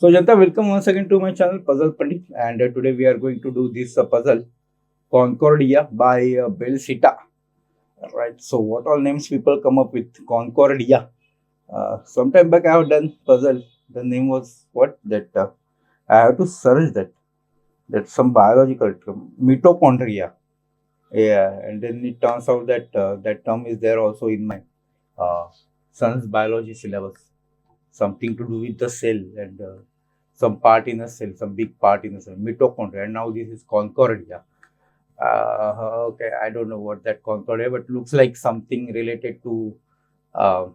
So Janta, welcome once again to my channel Puzzle Pandit, and today we are going to do this puzzle Concordia by Bellsita. Right. So what all names people come up with Concordia? Sometime back I have done puzzle. The name was what? That I have to search that. That's some biological term, mitochondria. Yeah, and then it turns out that that term is there also in my uh, son's biology syllabus. Something to do with the cell and some part in a cell, some big part in a cell, mitochondria. And now this is Concordia. Okay, I don't know what that Concordia, but looks like something related to uh,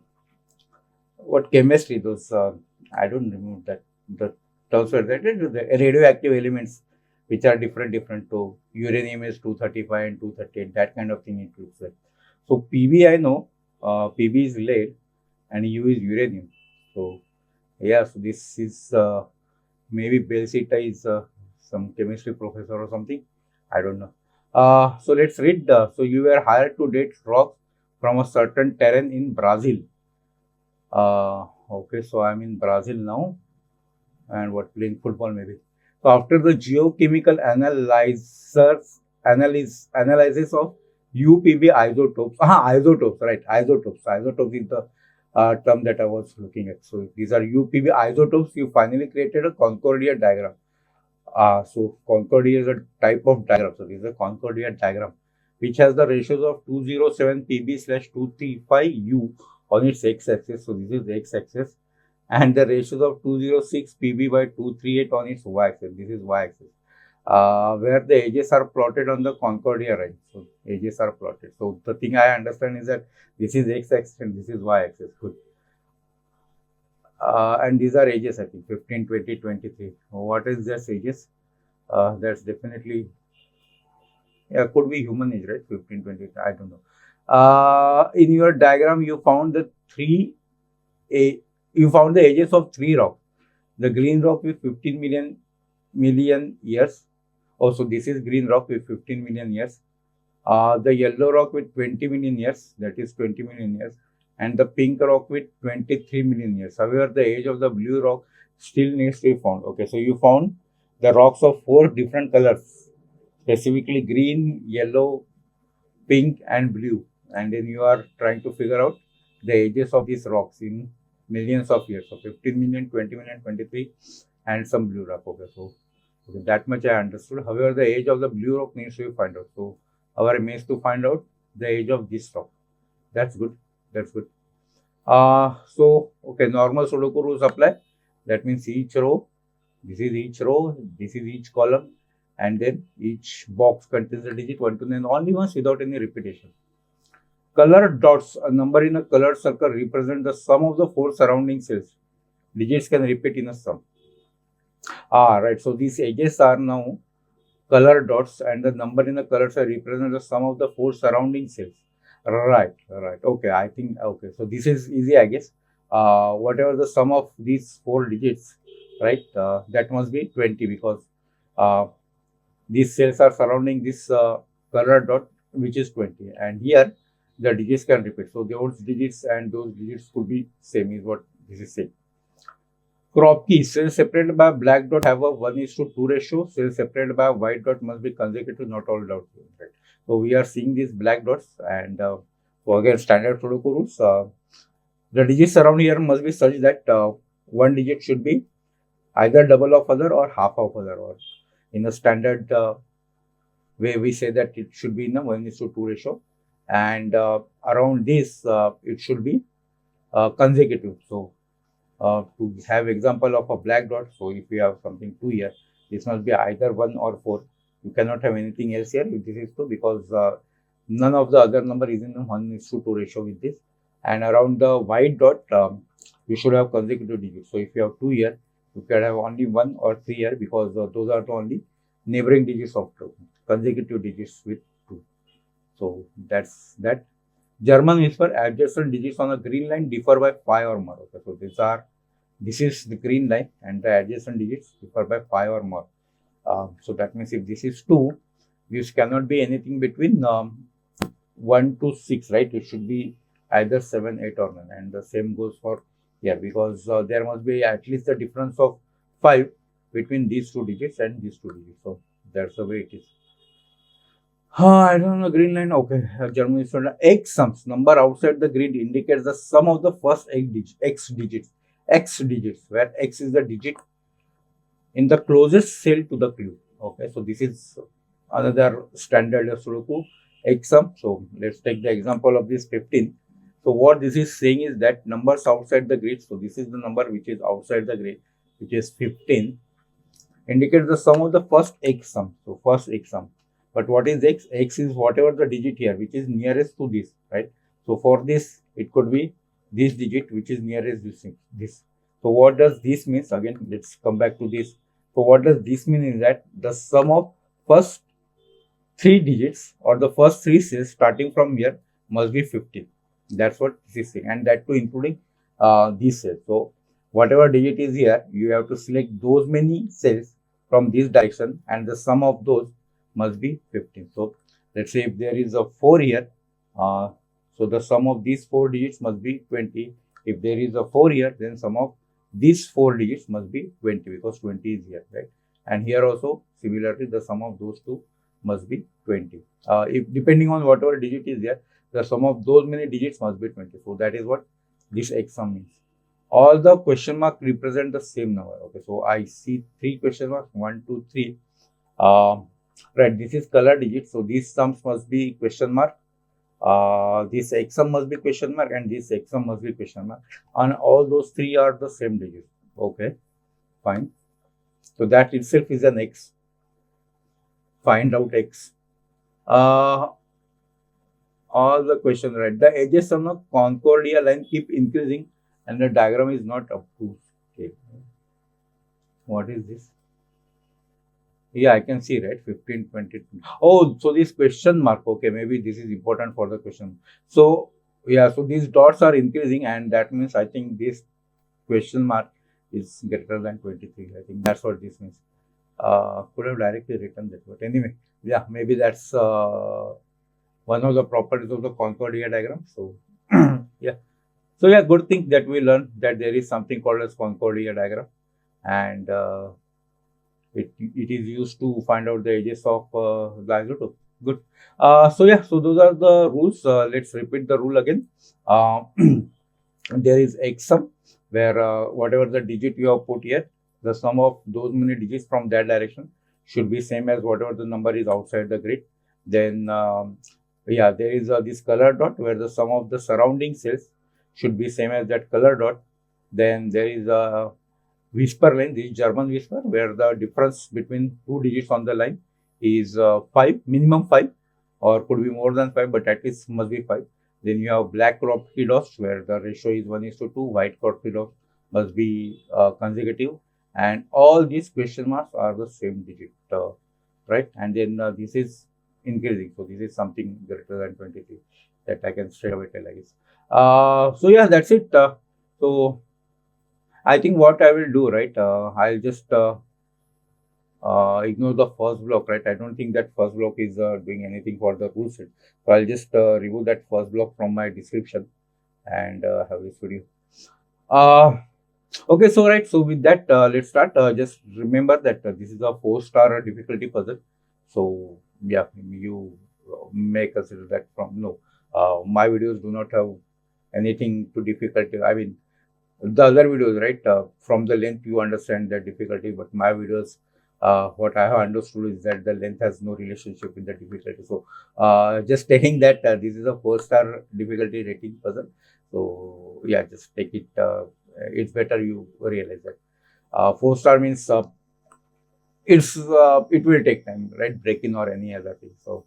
what chemistry. Those I don't remember that the terms were related to the radioactive elements, which are different. So uranium is 235 and 238. That kind of thing it looks like. So Pb I know, Pb is lead, and U is uranium. So yeah, so this is maybe Bellsita is some chemistry professor or something. I don't know. So let's read. So you were hired to date rocks from a certain terrain in Brazil. Okay, so I'm in Brazil now, and what, playing football maybe. So after the geochemical analysis of UPB isotopes, isotopes, right? Isotopes. Isotopes is the term that I was looking at. So these are UPB isotopes. You finally created a Concordia diagram. So Concordia is a type of diagram. So this is a Concordia diagram, which has the ratios of 207 Pb/235 U on its x-axis. So this is x-axis, and the ratios of 206 Pb/238 on its y-axis. This is y-axis, where the edges are plotted on the Concordia line. So edges are plotted. So the thing I understand is that this is x-axis and this is y-axis. Good. And these are ages, I think 15, 20, 23. What is this ages? That's definitely, yeah, could be human age, right? 15, 20, I don't know. In your diagram, you found the ages of three rocks. The green rock with 15 million years. Also, this is green rock with 15 million years. The yellow rock with 20 million years, that is 20 million years, and the pink rock with 23 million years. However, the age of the blue rock still needs to be found. Okay, so you found the rocks of 4 different colors, specifically green, yellow, pink, and blue. And then you are trying to figure out the ages of these rocks in millions of years. So 15 million, 20 million, 23, and some blue rock. Okay, so okay, that much I understood. However, the age of the blue rock needs to be found out. So our aim is to find out the age of this rock. That's good. That's good. So okay, normal Sudoku rules apply. That means each row, this is each row, this is each column, and then each box contains a digit 1 to 9 only once without any repetition. Colored dots, a number in a colored circle, represent the sum of the 4 surrounding cells. Digits can repeat in a sum. Right. So these edges are now color dots, and the number in the color cell represents the sum of the 4 surrounding cells. Right. Okay, I think, okay, so this is easy, I guess. Whatever the sum of these 4 digits, right, that must be 20, because these cells are surrounding this color dot, which is 20, and here the digits can repeat. So those digits and those digits could be same, is what this is saying. Kropki, cells separated by black dot have a 1:2 ratio. Cells separated by white dot must be consecutive, not all dots. Right. So we are seeing these black dots, and so again, standard Sudoku rules. The digits around here must be such that one digit should be either double of other or half of other, or in a standard way we say that it should be in a 1:2 ratio, and around this it should be consecutive. So to have example of a black dot, so if we have something 2 here, this must be either 1 or 4. You cannot have anything else here if this is 2, because none of the other number is in a 1:2 ratio with this. And around the white dot, you should have consecutive digits. So if you have 2 here, you can have only 1 or 3 here, because those are the only neighboring digits of 2, consecutive digits with 2. So that's that. German Whipser, adjacent digits on a green line differ by 5 or more. Okay, so this is the green line, and the adjacent digits differ by 5 or more. So that means if this is 2, this cannot be anything between 1 to 6, right? It should be either 7, 8, or 9, and the same goes for here, because there must be at least the difference of 5 between these two digits and these two digits. So that's the way it is. I don't know, green line. Okay, German student. X sums number outside the grid indicates the sum of the first x digits, where x is the digit in the closest cell to the clue. Okay, so this is another standard Sudoku X sum. So let's take the example of this 15. So what this is saying is that numbers outside the grid. So this is the number which is outside the grid, which is 15, indicates the sum of the first X sum. So first X sum. But what is X? X is whatever the digit here, which is nearest to this, right? So for this, it could be this digit, which is nearest this. So what does this means? Again, let's come back to this. So what does this mean is that the sum of first three digits or the first three cells starting from here must be 15. That's what this is saying, and that too including these cells. So whatever digit is here, you have to select those many cells from this direction, and the sum of those must be 15. So let's say if there is a 4 here, so the sum of these 4 digits must be 20. If there is a 4 here, then sum of these 4 digits must be 20, because 20 is here, right? And here also similarly the sum of those two must be 20. If depending on whatever digit is there, the sum of those many digits must be 20. So that is what this X sum means. All the question mark represent the same number. Okay, so I see 3 question marks, 1, 2, 3. Right, this is color digit. So these sums must be question mark. This X sum must be question mark, and this X sum must be question mark. And all those 3 are the same digits. Okay, fine. So that itself is an X. Find out X. All the questions, right? The edges of the Concordia line keep increasing, and the diagram is not up to scale. What is this? Yeah, I can see, right? 15, 20. Oh, so this question mark. Okay, maybe this is important for the question. So, yeah, so these dots are increasing, and that means I think this question mark is greater than 23. I think that's what this means. Could have directly written that, but anyway, yeah, maybe that's one of the properties of the Concordia diagram. So, yeah. So, yeah, good thing that we learned that there is something called as Concordia diagram, and it is used to find out the edges of the isotope. Good. So yeah, so those are the rules. Let's repeat the rule again. There is X sum, where whatever the digit you have put here, the sum of those many digits from that direction should be same as whatever the number is outside the grid. Then yeah, there is this color dot, where the sum of the surrounding cells should be same as that color dot. Then there is a Whipser line, this is German Whipser, where the difference between two digits on the line is 5, minimum 5, or could be more than 5, but at least must be 5. Then you have black Kropki dots, where the ratio is 1:2, white Kropki dots must be consecutive, and all these question marks are the same digit, right? And then this is increasing, so this is something greater than 23, that I can straight away tell, I guess. So yeah, that's it. So I think what I will do, right, I'll just ignore the first block, right? I don't think that first block is doing anything for the rule set. So I'll just remove that first block from my description and have this video. Okay, so right, so with that, let's start. Just remember that this is a 4-star difficulty puzzle. So yeah, you may consider that from no. My videos do not have anything to difficulty. I mean, the other videos, right, from the length you understand the difficulty, but my videos, what I have understood is that the length has no relationship with the difficulty. So just taking that this is a 4-star difficulty rating puzzle. So yeah, just take it. It's better you realize that 4-star means it will take time, right? Break-in or any other thing. So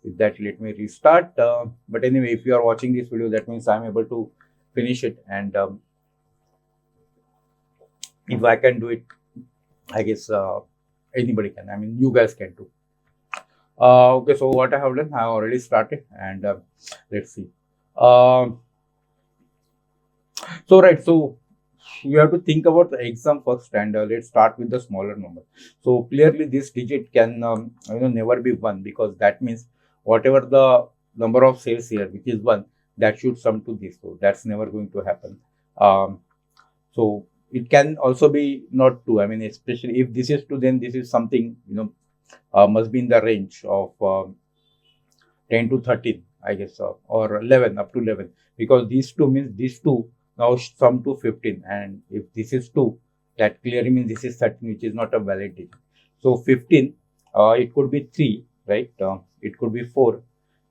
with that, let me restart. But anyway, if you are watching this video, that means I'm able to finish it, and if I can do it, I guess anybody can. I mean, you guys can too. Okay, so what I have done, I have already started, and let's see. So right, so you have to think about the exam first, and let's start with the smaller number. So clearly, this digit can never be 1, because that means whatever the number of cells here, which is 1, that should sum to this. So that's never going to happen. So it can also be not 2. I mean, especially if this is 2, then this is something, must be in the range of 10 to 13, I guess, or 11, up to 11, because these two means these two now sum to 15, and if this is 2, that clearly means this is 13, which is not a valid digit. So 15, it could be 3, right? It could be 4,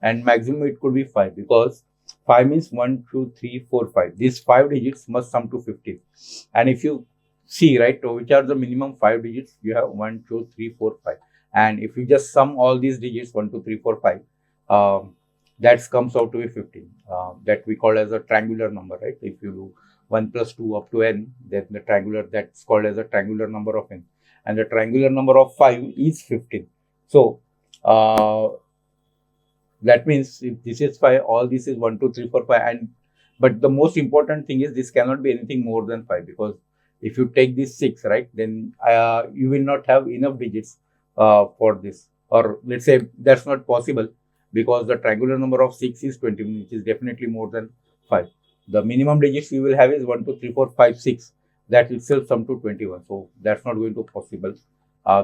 and maximum it could be 5, because 5 means 1, 2, 3, 4, 5. These 5 digits must sum to 15. And if you see, right, which are the minimum 5 digits, you have 1, 2, 3, 4, 5. And if you just sum all these digits 1, 2, 3, 4, 5, that comes out to be 15. That we call as a triangular number, right? If you do 1 plus 2 up to n, then the triangular, that's called as a triangular number of n. And the triangular number of 5 is 15. So that means if this is 5, all this is 1, 2, 3, 4, 5. And but the most important thing is this cannot be anything more than 5, because if you take this 6, right, then you will not have enough digits for this. Or let's say that's not possible, because the triangular number of 6 is 20, which is definitely more than 5. The minimum digits we will have is 1, 2, 3, 4, 5, 6. That itself sum to 21. So that's not going to possible.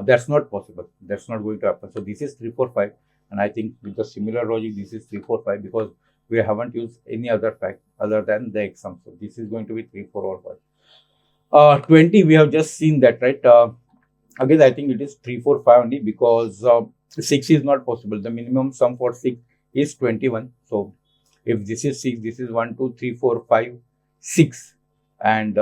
That's not possible. That's not going to happen. So this is 3, 4, 5. And I think with the similar logic, this is 3, 4, 5, because we haven't used any other fact other than the exam. So this is going to be 3, 4, or 5. 20, we have just seen that, right? Again, I think it is 3, 4, 5 only, because 6 is not possible. The minimum sum for 6 is 21. So if this is 6, this is 1, 2, 3, 4, 5, 6. And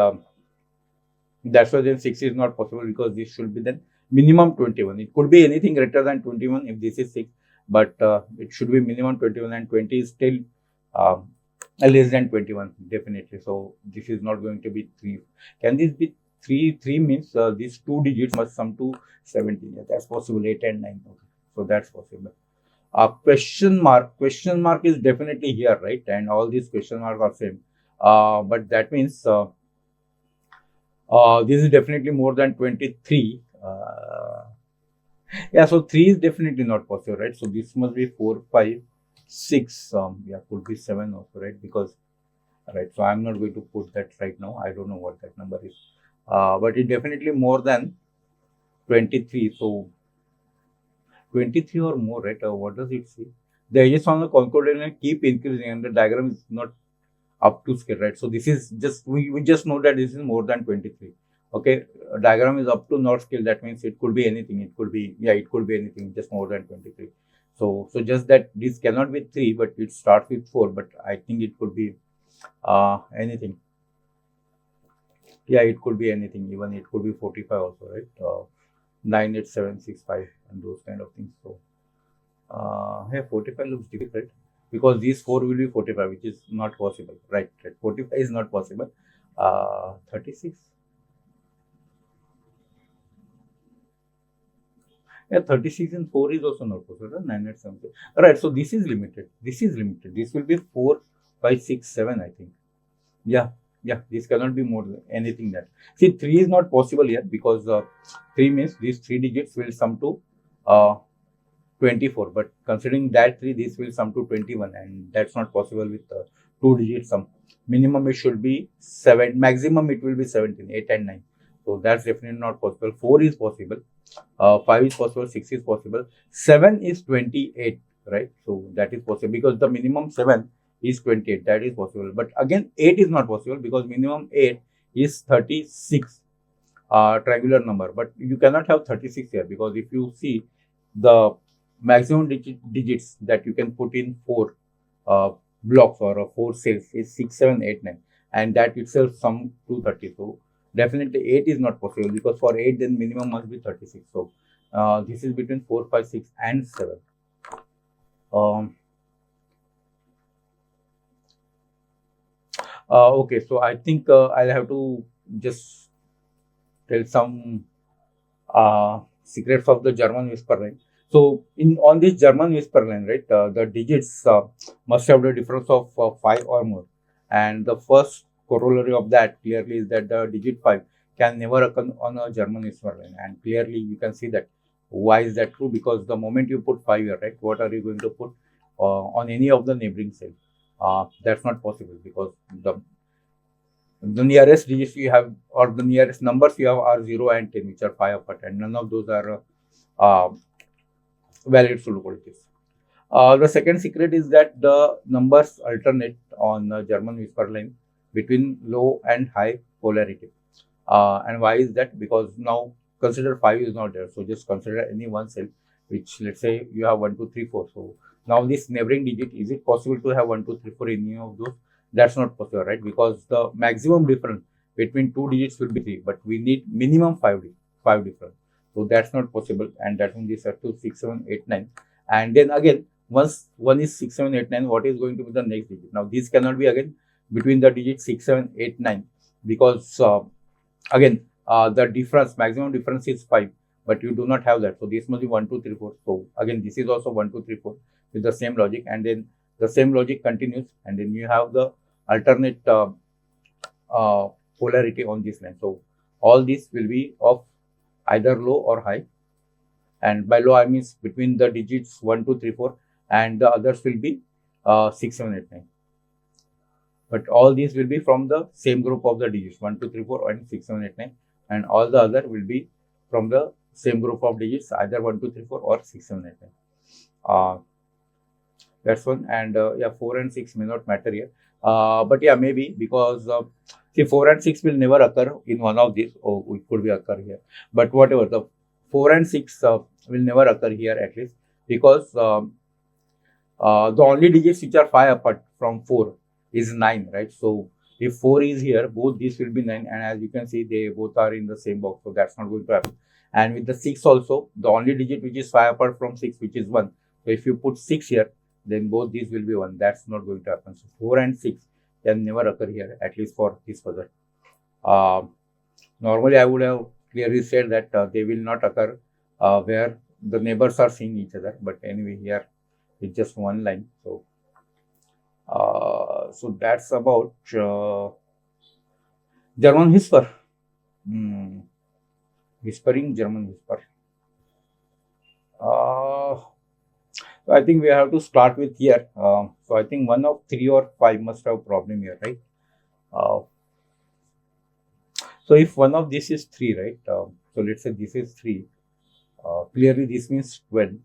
that's why then 6 is not possible, because this should be then minimum 21. It could be anything greater than 21 if this is 6, but it should be minimum 21, and 20 is still less than 21, definitely. So this is not going to be 3. Can this be 3? 3 means these 2 digits must sum to 17. Yeah, that's possible. 8 and 9. Okay. So that's possible. Question mark is definitely here, right? And all these question marks are same. But that means this is definitely more than 23. Yeah, so 3 is definitely not possible, right? So this must be 4, 5, 6. Yeah, could be 7 also, right? Because, right, so I'm not going to put that right now. I don't know what that number is. But it definitely more than 23. So 23 or more, right? What does it say? The edges on the Concordia keep increasing, and the diagram is not up to scale, right? So this is just, we just know that this is more than 23. Okay, diagram is up to not scale. That means it could be anything. It could be, yeah, it could be anything, just more than 23. So just that this cannot be 3, but it starts with 4. But I think it could be anything. Yeah, it could be anything. Even it could be 45 also, right? 9, 8, 7, 6, 5, and those kind of things. So yeah, 45 looks difficult, because these 4 will be 45, which is not possible, right? 45 is not possible. 36. Yeah, 36 and 4 is also not possible. 9 and 7. Right, so this is limited. This is limited. This will be 4, 5, 6, 7, I think. Yeah, this cannot be more than anything that. See, 3 is not possible here, because 3 means these 3 digits will sum to 24. But considering that 3, this will sum to 21, and that's not possible with 2 digit sum. Minimum it should be 7. Maximum it will be 17, 8 and 9. So that's definitely not possible. 4 is possible. 5 is possible. 6 is possible. 7 is 28, right? So that is possible, because the minimum 7 is 28. That is possible. But again, 8 is not possible, because minimum 8 is 36. Triangular number. But you cannot have 36 here, because if you see the maximum digits that you can put in 4 blocks or 4 cells is 6, 7, 8, 9, and that itself sum to 30. So definitely 8 is not possible, because for 8 then minimum must be 36. So this is between 4, 5, 6 and 7. Okay, so I think I'll have to just tell some secrets of the German whisper line. So on this German whisper line, right, the digits must have the difference of 5 or more. And the first corollary of that clearly is that the digit 5 can never occur on a German whisper line. And clearly you can see that. Why is that true? Because the moment you put 5 here, right, what are you going to put on any of the neighboring cell? That's not possible, because The nearest digits you have, or the nearest numbers you have, are 0 and 10, which are 5 apart, and none of those are uh, valid SUDOKU. The second secret is that the numbers alternate on German whisper line between low and high polarity. And why is that? Because now consider 5 is not there. So just consider any one cell, which let's say you have 1, 2, 3, 4. So now this neighboring digit, is it possible to have 1, 2, 3, 4 in any of those? That's not possible, right? Because the maximum difference between two digits will be 3, but we need minimum 5 difference. So that's not possible, and that means this are 2, 6, 7, 8, 9. And then again, once one is 6, 7, 8, 9, what is going to be the next digit? Now this cannot be again between the digits 6, 7, 8, 9, because again the difference, maximum difference is 5, but you do not have that. So this must be 1, 2, 3, 4. So again, this is also 1, 2, 3, 4 with the same logic, and then the same logic continues, and then you have the alternate uh, polarity on this line. So all this will be of either low or high, and by low I means between the digits 1, 2, 3, 4, and the others will be 6, 7, 8, 9. But all these will be from the same group of the digits 1, 2, 3, 4, and 6, 7, 8, 9, and all the other will be from the same group of digits, either 1, 2, 3, 4 or 6, 7, 8, 9. That's one. And yeah, 4 and 6 may not matter here, but yeah, maybe because see, 4 and 6 will never occur in one of these. Oh, it could be occur here, but whatever, the 4 and 6 will never occur here, at least, because the only digits which are 5 apart from 4 is 9, right? So if 4 is here, both these will be 9, and as you can see, they both are in the same box, so that's not going to happen. And with the 6 also, the only digit which is 5 apart from 6, which is 1. So if you put 6 here, then both these will be 1. That's not going to happen. So 4 and 6 can never occur here, at least for this puzzle. Normally, I would have clearly said that they will not occur where the neighbors are seeing each other, but anyway, here it's just one line. So that's about German whisper. Whispering German whisper. So I think we have to start with here. So I think one of 3 or 5 must have problem here, right? So if one of this is 3, right? So let's say this is 3. Clearly this means 12.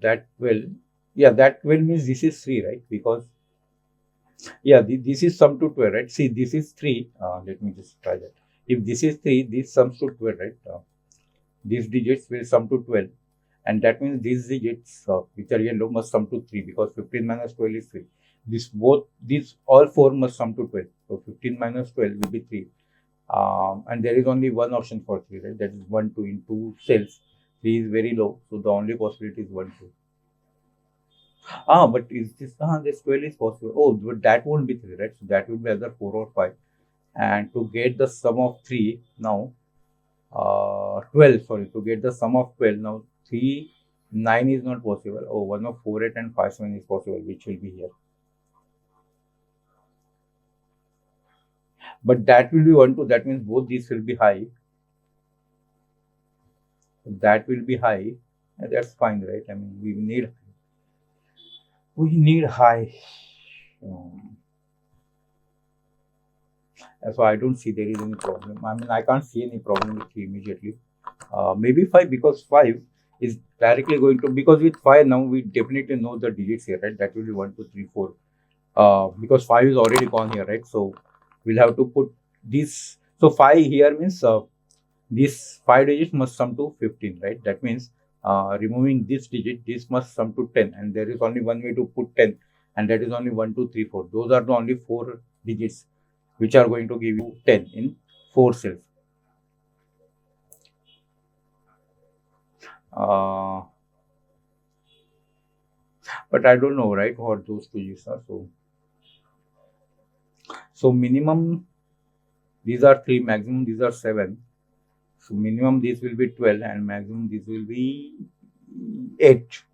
That 12. Yeah, that 12 means this is 3, right? Because yeah, this is sum to 12, right? See, this is 3. Let me just try that. If this is 3, this sums to 12, right? These digits will sum to 12, and that means these digits which are yellow must sum to 3, because 15 minus 12 is 3. These all 4 must sum to 12. So 15 minus 12 will be 3. And there is only one option for 3, right? That is 1, 2 in 2 cells. 3 is very low, so the only possibility is 1, 2. But is this 12 is possible? Oh, but that won't be 3, right? So that will be either 4 or 5. And to get the sum of 3 now, 12, sorry, to get the sum of 12 now, 3, 9 is not possible. Oh, one of 4, 8 and 5, 7 is possible, which will be here. But that will be 1, 2. That means both these will be high. That will be high. And that's fine, right? I mean, we need high. So I don't see there is any problem. I mean, I can't see any problem with 3 immediately. Maybe 5, because 5 is directly going to, because with 5 now we definitely know the digits here, right? That will be 1, 2, 3, 4. Because 5 is already gone here, right? So we'll have to put this. So 5 here means this 5 digits must sum to 15, right? That means removing this digit, this must sum to 10, and there is only one way to put 10, and that is only 1, 2, 3, 4. Those are the only 4 digits which are going to give you 10 in 4 cells. But I don't know, right, what those digits are. So minimum these are 3, maximum these are 7. So minimum this will be 12, and maximum this will be 8.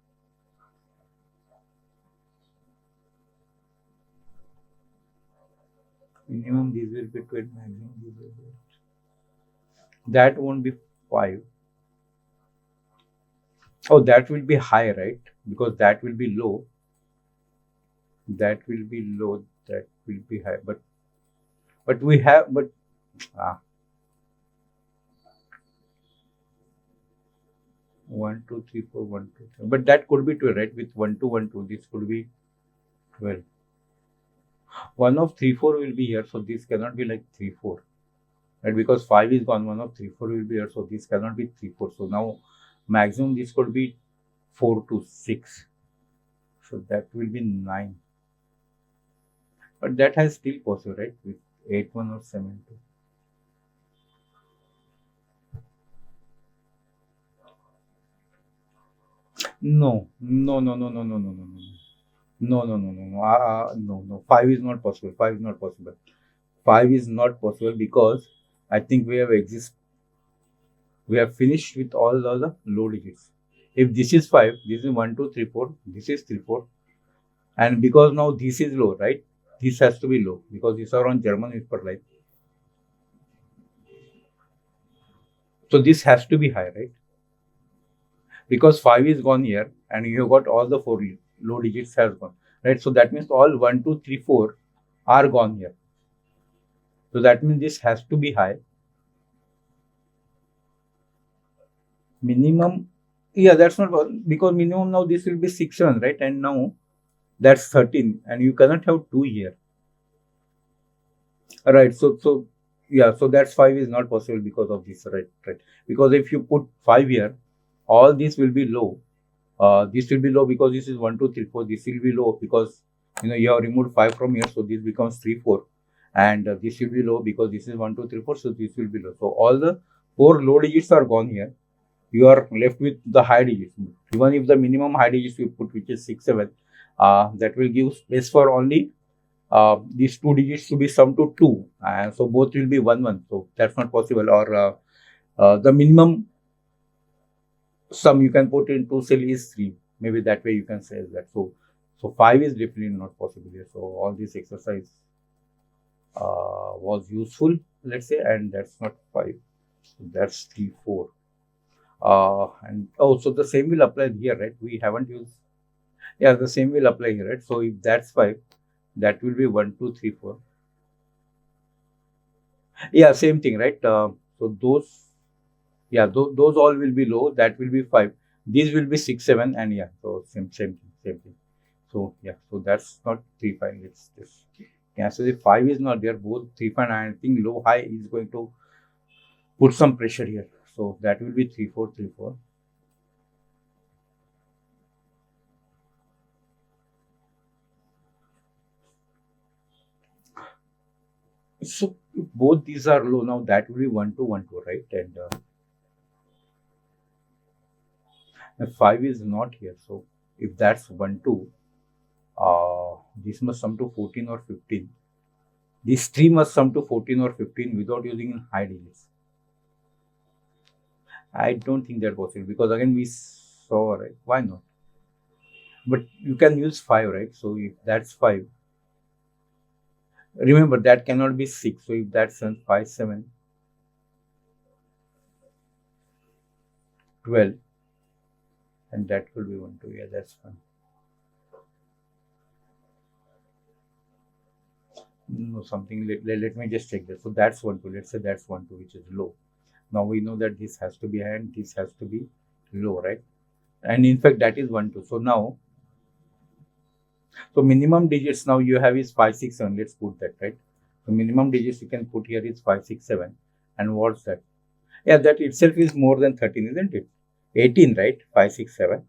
Minimum this will be 12, maximum this will be 8. That won't be 5. Oh, that will be high, right? Because that will be low. that will be low, that will be high, but we have, but ah, 1 2 3 4 1 2 3, but that could be 12, right? With 1 2 1 2, this could be 12. One of 3 4 will be here, so this cannot be like 3 4, right? Because 5 is gone, one of 3 4 will be here, so this cannot be 3 4. So now maximum this could be 4 to 6, so that will be 9. But that has still possible, right? With 8 1 or 7 2. No, no, no, no, no, no, no, no, no. No, no, no, no, no. No, no. 5 is not possible. 5 is not possible. 5 is not possible because I think we have finished with all the low digits. If this is 5, this is 1 2 3 4, this is 3 4, and because now this is low, right? This has to be low because these are on German whisper line. So this has to be high, right? Because 5 is gone here and you have got all the 4 low digits has gone, right? So that means all 1 2 3 4 are gone here. So that means this has to be high. Minimum, yeah, that's not because minimum now this will be 6 7, right? And now that's 13, and you cannot have 2 here, right? So yeah, so that's 5 is not possible because of this, right? Because if you put 5 here, all this will be low. This will be low because this is 1 2 3 4. This will be low because you have removed 5 from here, so this becomes 3 4, and this will be low because this is 1 2 3 4, so this will be low. So all the 4 low digits are gone here. You are left with the high digits. Even if the minimum high digits you put, which is 6 7, that will give space for only these 2 digits to be summed to 2, and so both will be 1 1. So that's not possible. Or the minimum sum you can put in 2 cell is 3. Maybe that way you can say that. So 5 is definitely not possible here. So all this exercise was useful, let's say, and that's not 5. So that's 3 4. And so the same will apply here, right? We haven't used, yeah, the same will apply here, right? So if that's 5, that will be 1 2 3 4. Yeah, same thing, right? So those, yeah, those all will be low. That will be 5. These will be 6 7, and yeah, so same thing. So yeah, so that's not 3 5. It's this. Yeah, so if 5 is not there, both 3 5 and I think low high is going to put some pressure here. So that will be 3 4 3 4. So if both these are low, now that will be 1 2 1 2, right? And 5 is not here. So if that's 1 2, this must sum to 14 or 15. These 3 must sum to 14 or 15 without using high digits. I don't think that possible because again we saw, right? Why not? But you can use 5, right? So if that's 5, remember that cannot be 6. So if that's 5 7 12, and that will be 1 2. Yeah, that's fine. No, something, let me just check that. So that's 1 2. Let's say that's 1 2, which is low. Now we know that this has to be high and this has to be low, right? And in fact that is 1 2. So now, so minimum digits now you have is 5 6 7. Let's put that, right? So minimum digits you can put here is 5 6 7. And what's that? Yeah, that itself is more than 13, isn't it? 18, right? 5 6 7.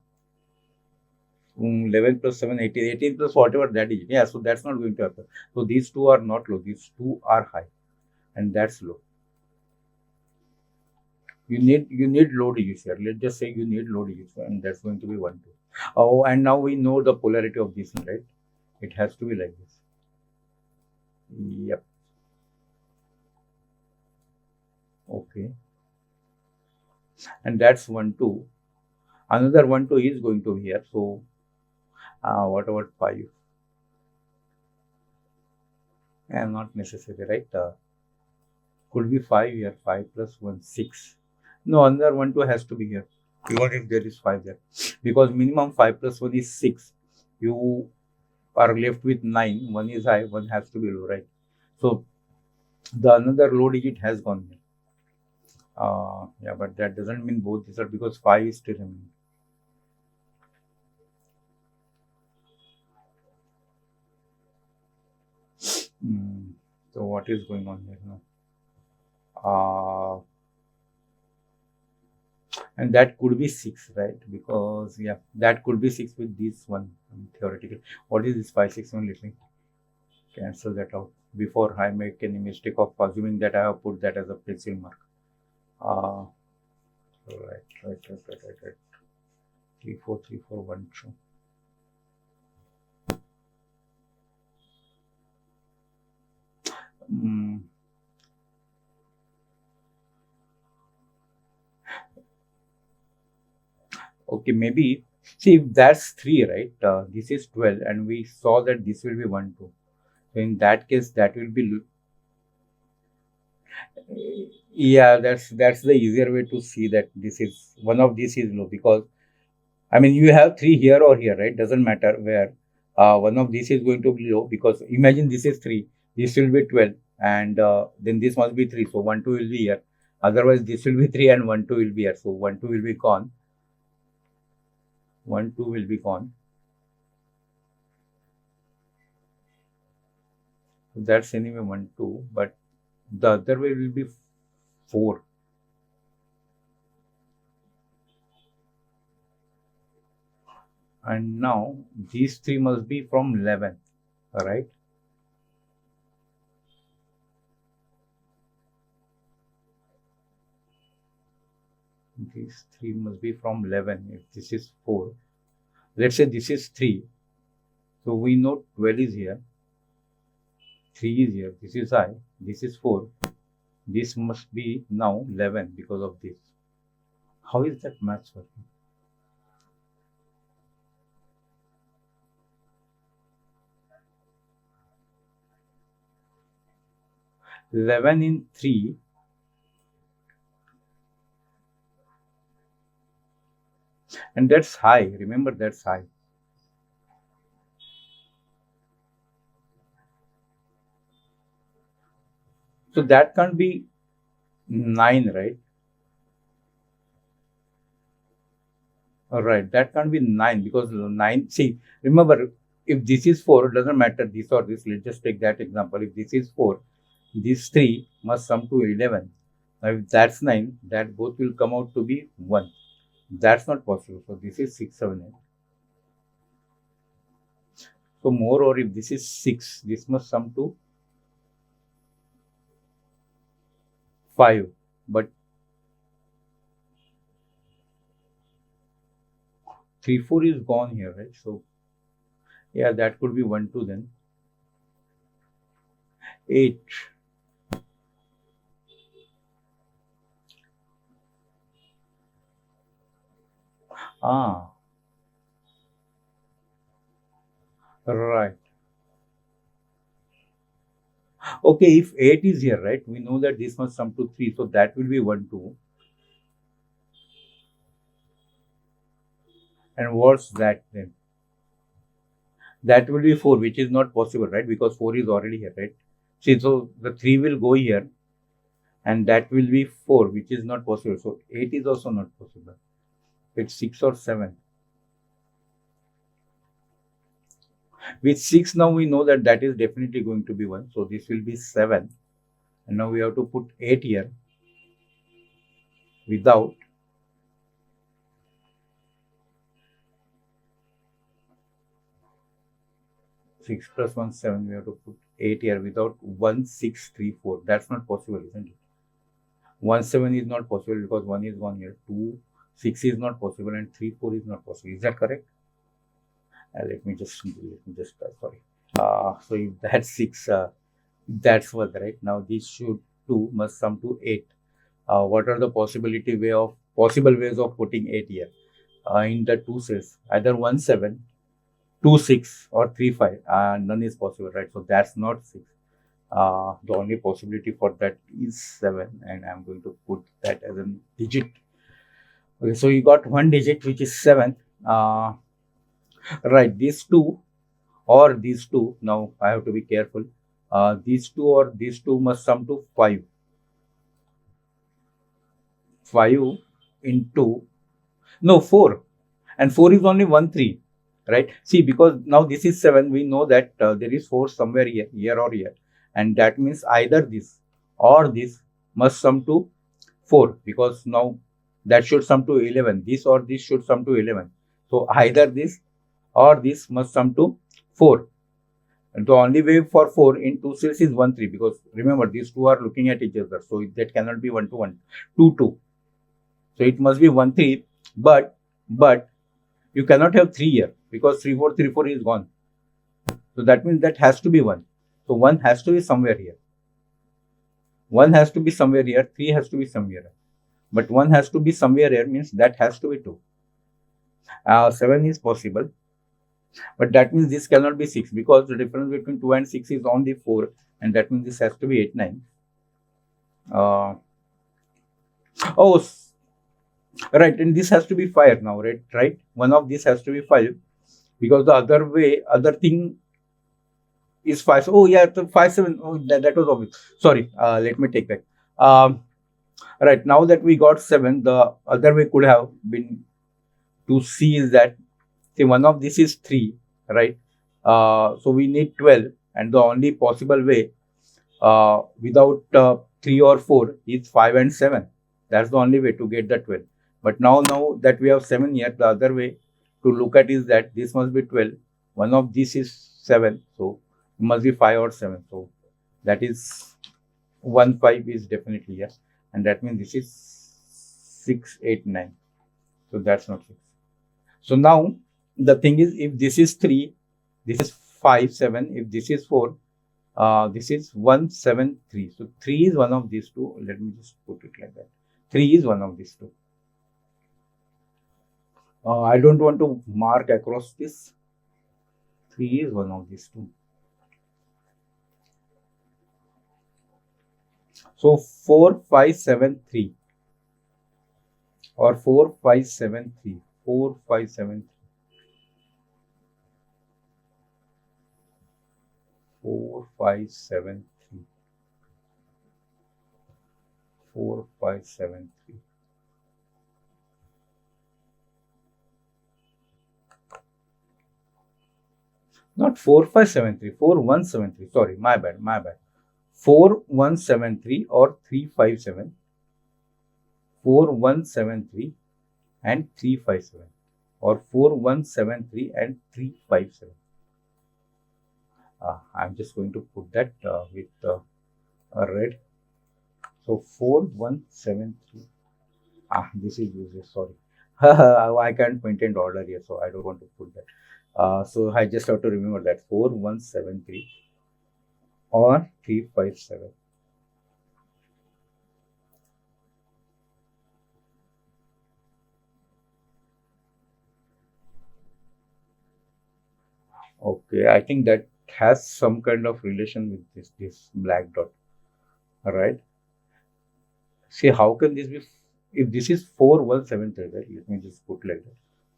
11 plus 7, 18, 18 plus whatever that is. Yeah, so that's not going to happen. So these two are not low. These two are high, and that's low. You need low digits here. Let's just say you need low digits, and that's going to be 1 2. Oh, and now we know the polarity of this, right? It has to be like this. Yep. Okay. And that's 1 2. Another 1 2 is going to be here. So what about 5? And not necessary, right? Could be 5 here. 5 plus 1 6. No, another 1 2 has to be here, even if there is 5 there, because minimum 5 plus 1 is 6. You are left with 9. One is high, one has to be low, right? So the another low digit has gone here. Yeah, but that doesn't mean both these are, because 5 is still remaining. So what is going on here now? And that could be 6, right? Because yeah, that could be 6 with this one, theoretically. What is this 5, 6, 1? Let me cancel that out before I make any mistake of assuming that I have put that as a pencil mark. Right. 3, 4, 3, 4, 1, 2. Okay, maybe. See, if that's 3, right? This is 12, and we saw that this will be 1, 2. So in that case, that will be. Yeah, that's the easier way to see that this is one of these is low, because I mean you have 3 here or here, right? Doesn't matter where. One of these is going to be low, because imagine this is 3, this will be 12, and then this must be 3. So 1, 2 will be here. Otherwise, this will be 3 and 1, 2 will be here. So 1, 2 will be gone. 1, 2 will be gone. So that's anyway 1, 2, but the other way will be 4. And now these 3 must be from 11, right? These 3 must be from 11. If this is 4, let's say this is 3. So we know 12 is here, 3 is here, this is I, this is 4. This must be now 11 because of this. How is that math working? Eleven in 3. And that's high. Remember, that's high. So that can't be 9, right? All right, that can't be 9, because 9. See, remember, if this is 4, it doesn't matter this or this. Let's just take that example. If this is 4, these 3 must sum to 11. Now, if that's 9, that both will come out to be 1. That's not possible. So this is 6, 7, 8. So more, or if this is 6, this must sum to 5. But 3, 4 is gone here, right? So yeah, that could be 1, 2 then. 8. Right. Okay, if 8 is here, right, we know that this must sum to 3. So that will be 1, 2. And what's that then? That will be 4, which is not possible, right? Because 4 is already here, right? See, so the 3 will go here, and that will be 4, which is not possible. So 8 is also not possible. It's 6 or 7. With 6, now we know that that is definitely going to be 1. So this will be 7. And now we have to put 8 here without 6 plus 1, 7. We have to put 8 here without 1, 6, 3, 4. That's not possible, isn't it? 1, 7 is not possible because 1 is 1 here. 2, 6 is not possible, and 3, 4 is not possible. Is that correct? Let me just sorry. So if that's 6, that's what, right? Now this should 2 must sum to 8. What are the possible ways of putting 8 here? In the 2 cells, either 1, 7, 2, 6, or 3, 5. None is possible, right? So that's not 6. The only possibility for that is 7, and I'm going to put that as a digit. Okay, so you got one digit, which is 7. Right, these 2 or these two. Now I have to be careful. These two or these two must sum to 5. 5 into, no, 4. And 4 is only 1, 3, right? See, because now this is 7, we know that there is 4 somewhere here or here. And that means either this or this must sum to 4, because now that should sum to 11. This or this should sum to 11. So either this or this must sum to 4. And the only way for 4 in 2 cells is 1, 3, because remember these two are looking at each other. So that cannot be 1 to 1, 2, 2. So it must be 1, 3, but you cannot have 3 here, because 3, 4, 3, 4 is gone. So that means that has to be 1. So 1 has to be somewhere here. 1 has to be somewhere here, 3 has to be somewhere here. But 1 has to be somewhere here means that has to be 2. 7 is possible. But that means this cannot be 6, because the difference between 2 and 6 is only 4. And that means this has to be 8, 9. Right, and this has to be 5 now, right? One of these has to be 5, because the other thing is 5. So, yeah, so 5, 7. Oh, that was obvious. Sorry, let me take back. Right, now that we got 7, the other way could have been to see is that, see, one of this is 3, right? So we need 12, and the only possible way without 3 or 4 is 5 and 7. That's the only way to get the 12. But now that we have 7 here, the other way to look at is that this must be 12. One of these is 7, so it must be 5 or 7. So that is 1, 5 is definitely yes, and that means this is 6, 8, 9. So that's not 6. So now the thing is, if this is 3, this is 5, 7. If this is 4, this is 1, 7, 3. So 3 is one of these two. Let me just put it like that. 3 is one of these two. I don't want to mark across this. 3 is one of these two. So 4, 5, 7, 3. Or 4, 5, 7, 3. 4, 5, 7, 3. 4, 5, 7, 3. 4, 5, 7, 3. Not 4, 5, 7, 3. 4, 1, 7, 3. Sorry, my bad. 4, 1, 7, 3 or 3, 5, 7. 4, 1, 7, 3 and 3, 5, 7. Or 4, 1, 7, 3 and 3, 5, 7. I'm just going to put that with a red. So 4, 1, 7, 3. This is useless. Sorry. I can't maintain order here, so I don't want to put that. So I just have to remember that 4, 1, 7, 3 or 3, 5, 7. Okay, I think that has some kind of relation with this black dot. All right. See, how can this be? If this is 4, 1, 7, 3, right? Let me just put like that.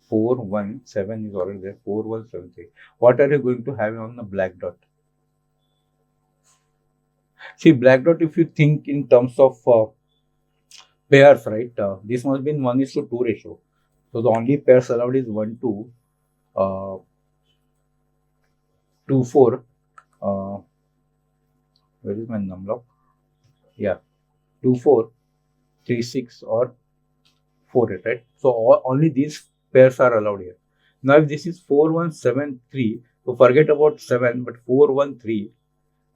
4, 1, 7 is already there. 4, 1, 7, 3. What are you going to have on the black dot? See, black dot, if you think in terms of pairs, right? This must be in 1:2 ratio. So the only pairs allowed is 1, 2, 2, 4. Where is my numlock? Yeah, 2, 4, 3, 6 or 4, 8, right? So only these pairs are allowed here. Now if this is 4, 1, 7, 3, so forget about 7, but 4, 1, 3,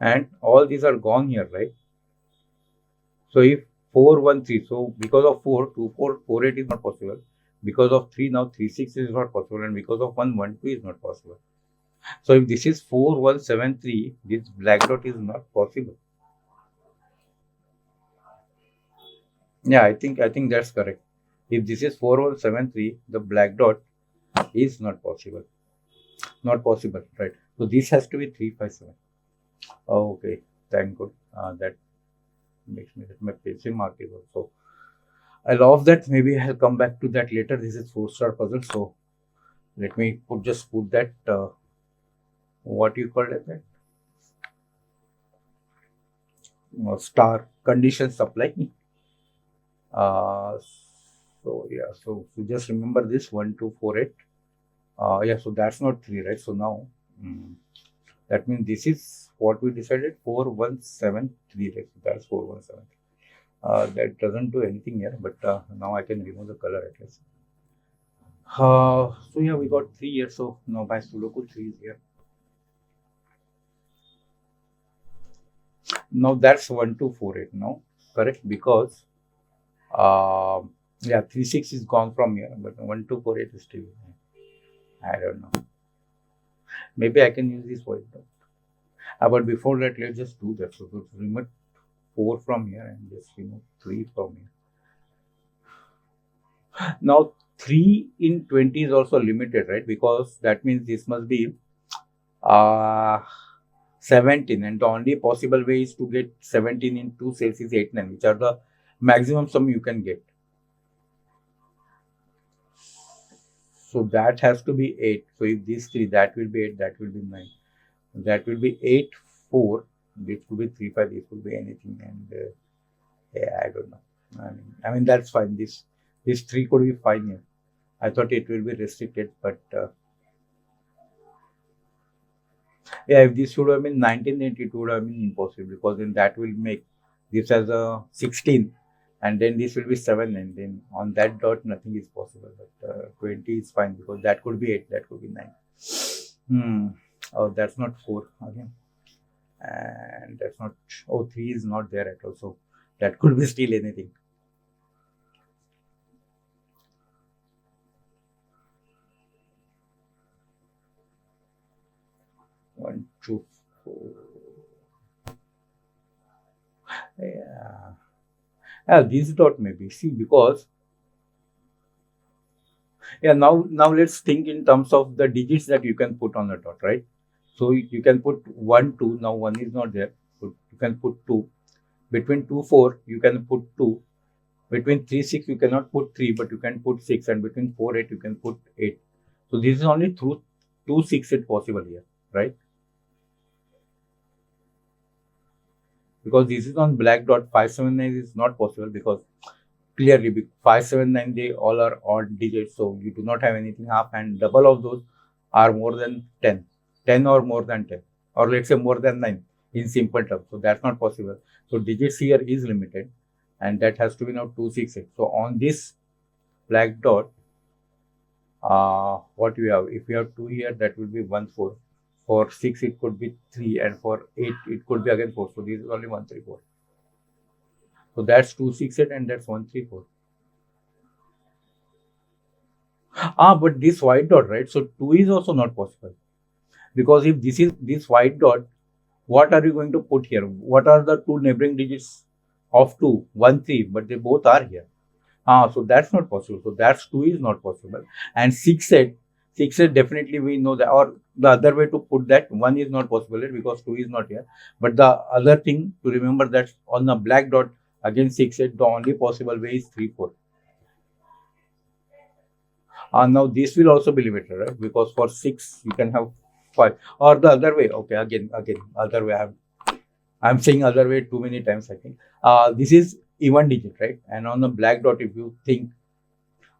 and all these are gone here, right? So if 4, 1, 3, so because of 4, 2, 4, 4, 8 is not possible. Because of 3, now 3, 6 is not possible, and because of 1, 1, 2 is not possible. So if this is 4, 1, 7, 3, this black dot is not possible. Yeah, I think that's correct. If this is 4, 1, 7, 3, the black dot is not possible. Not possible, right? So this has to be 3, 5, 7. Okay, thank God. That makes me that my pencil mark is also. I love that. Maybe I'll come back to that later. This is 4-star puzzle. So let me just put that what you call it, that star condition supply. uh, so just remember this 1248. Yeah, so that's not 3, right? So now that means this is what we decided, 4173, right? So that's 4173. That doesn't do anything here, but now I can remove the color at least. So yeah, we got 3 here. So now my Sudoku 3 is here. Now that's 1248 now, correct? Because yeah, 36 is gone from here, but 1248 is still. I don't know. Maybe I can use this white dot. But before that, let's just do that. So remove 4 from here and just remove 3 from here. Now 3 in 20 is also limited, right? Because that means this must be 17, and the only possible way is to get 17 in 2 cells is 8, 9, which are the maximum sum you can get. So that has to be 8. So if these 3, that will be 8, that will be 9. That will be 8, 4. This could be 3, 5. This could be anything. And yeah, I don't know. I mean that's fine. This 3 could be fine here. I thought it will be restricted, but yeah, if this should have been 19, then it would have been impossible, because then that will make this as a 16, and then this will be 7, and then on that dot nothing is possible. But 20 is fine, because that could be 8, that could be 9. Oh, that's not 4 again, and that's not. Oh, 3 is not there at all, so that could be still anything. 1, 2, 4. Yeah, this dot maybe. See, because yeah, now let's think in terms of the digits that you can put on the dot, right? So you can put 1, 2. Now 1 is not there, so you can put 2. Between 2, 4, you can put 2. Between 3, 6, you cannot put 3, but you can put 6, and between 4, 8, you can put 8. So this is only through 2, 6 8 possible here, right? Because this is on black dot. 5, 7, 9 is not possible, because clearly 5, 7, 9, they all are odd digits, so you do not have anything half, and double of those are more than 10, 10 or more than 10, or let's say more than 9 in simple terms. So that's not possible. So digits here is limited, and that has to be now 2, 6, 8. So on this black dot, what we have, if we have 2 here, that will be 1, 4. For 6 it could be 3, and for 8 it could be again 4. So this is only 1, 3, 4. So that's 2, 6, 8, and that's 1, 3, 4. But this white dot, right? So 2 is also not possible, because if this is this white dot, what are you going to put here? What are the 2 neighboring digits of 2? 1, 3, but they both are here. So that's not possible. So that's 2 is not possible. And 6, 8, 6, 8 definitely we know that, or the other way to put that, 1 is not possible because 2 is not here. But the other thing to remember, that on the black dot, again 6, 8, the only possible way is 3, 4. Now this will also be limited, right? Because for 6 you can have 5, or the other way. Okay, again other way. I'm saying other way too many times, I think. This is even digit, right? And on the black dot, if you think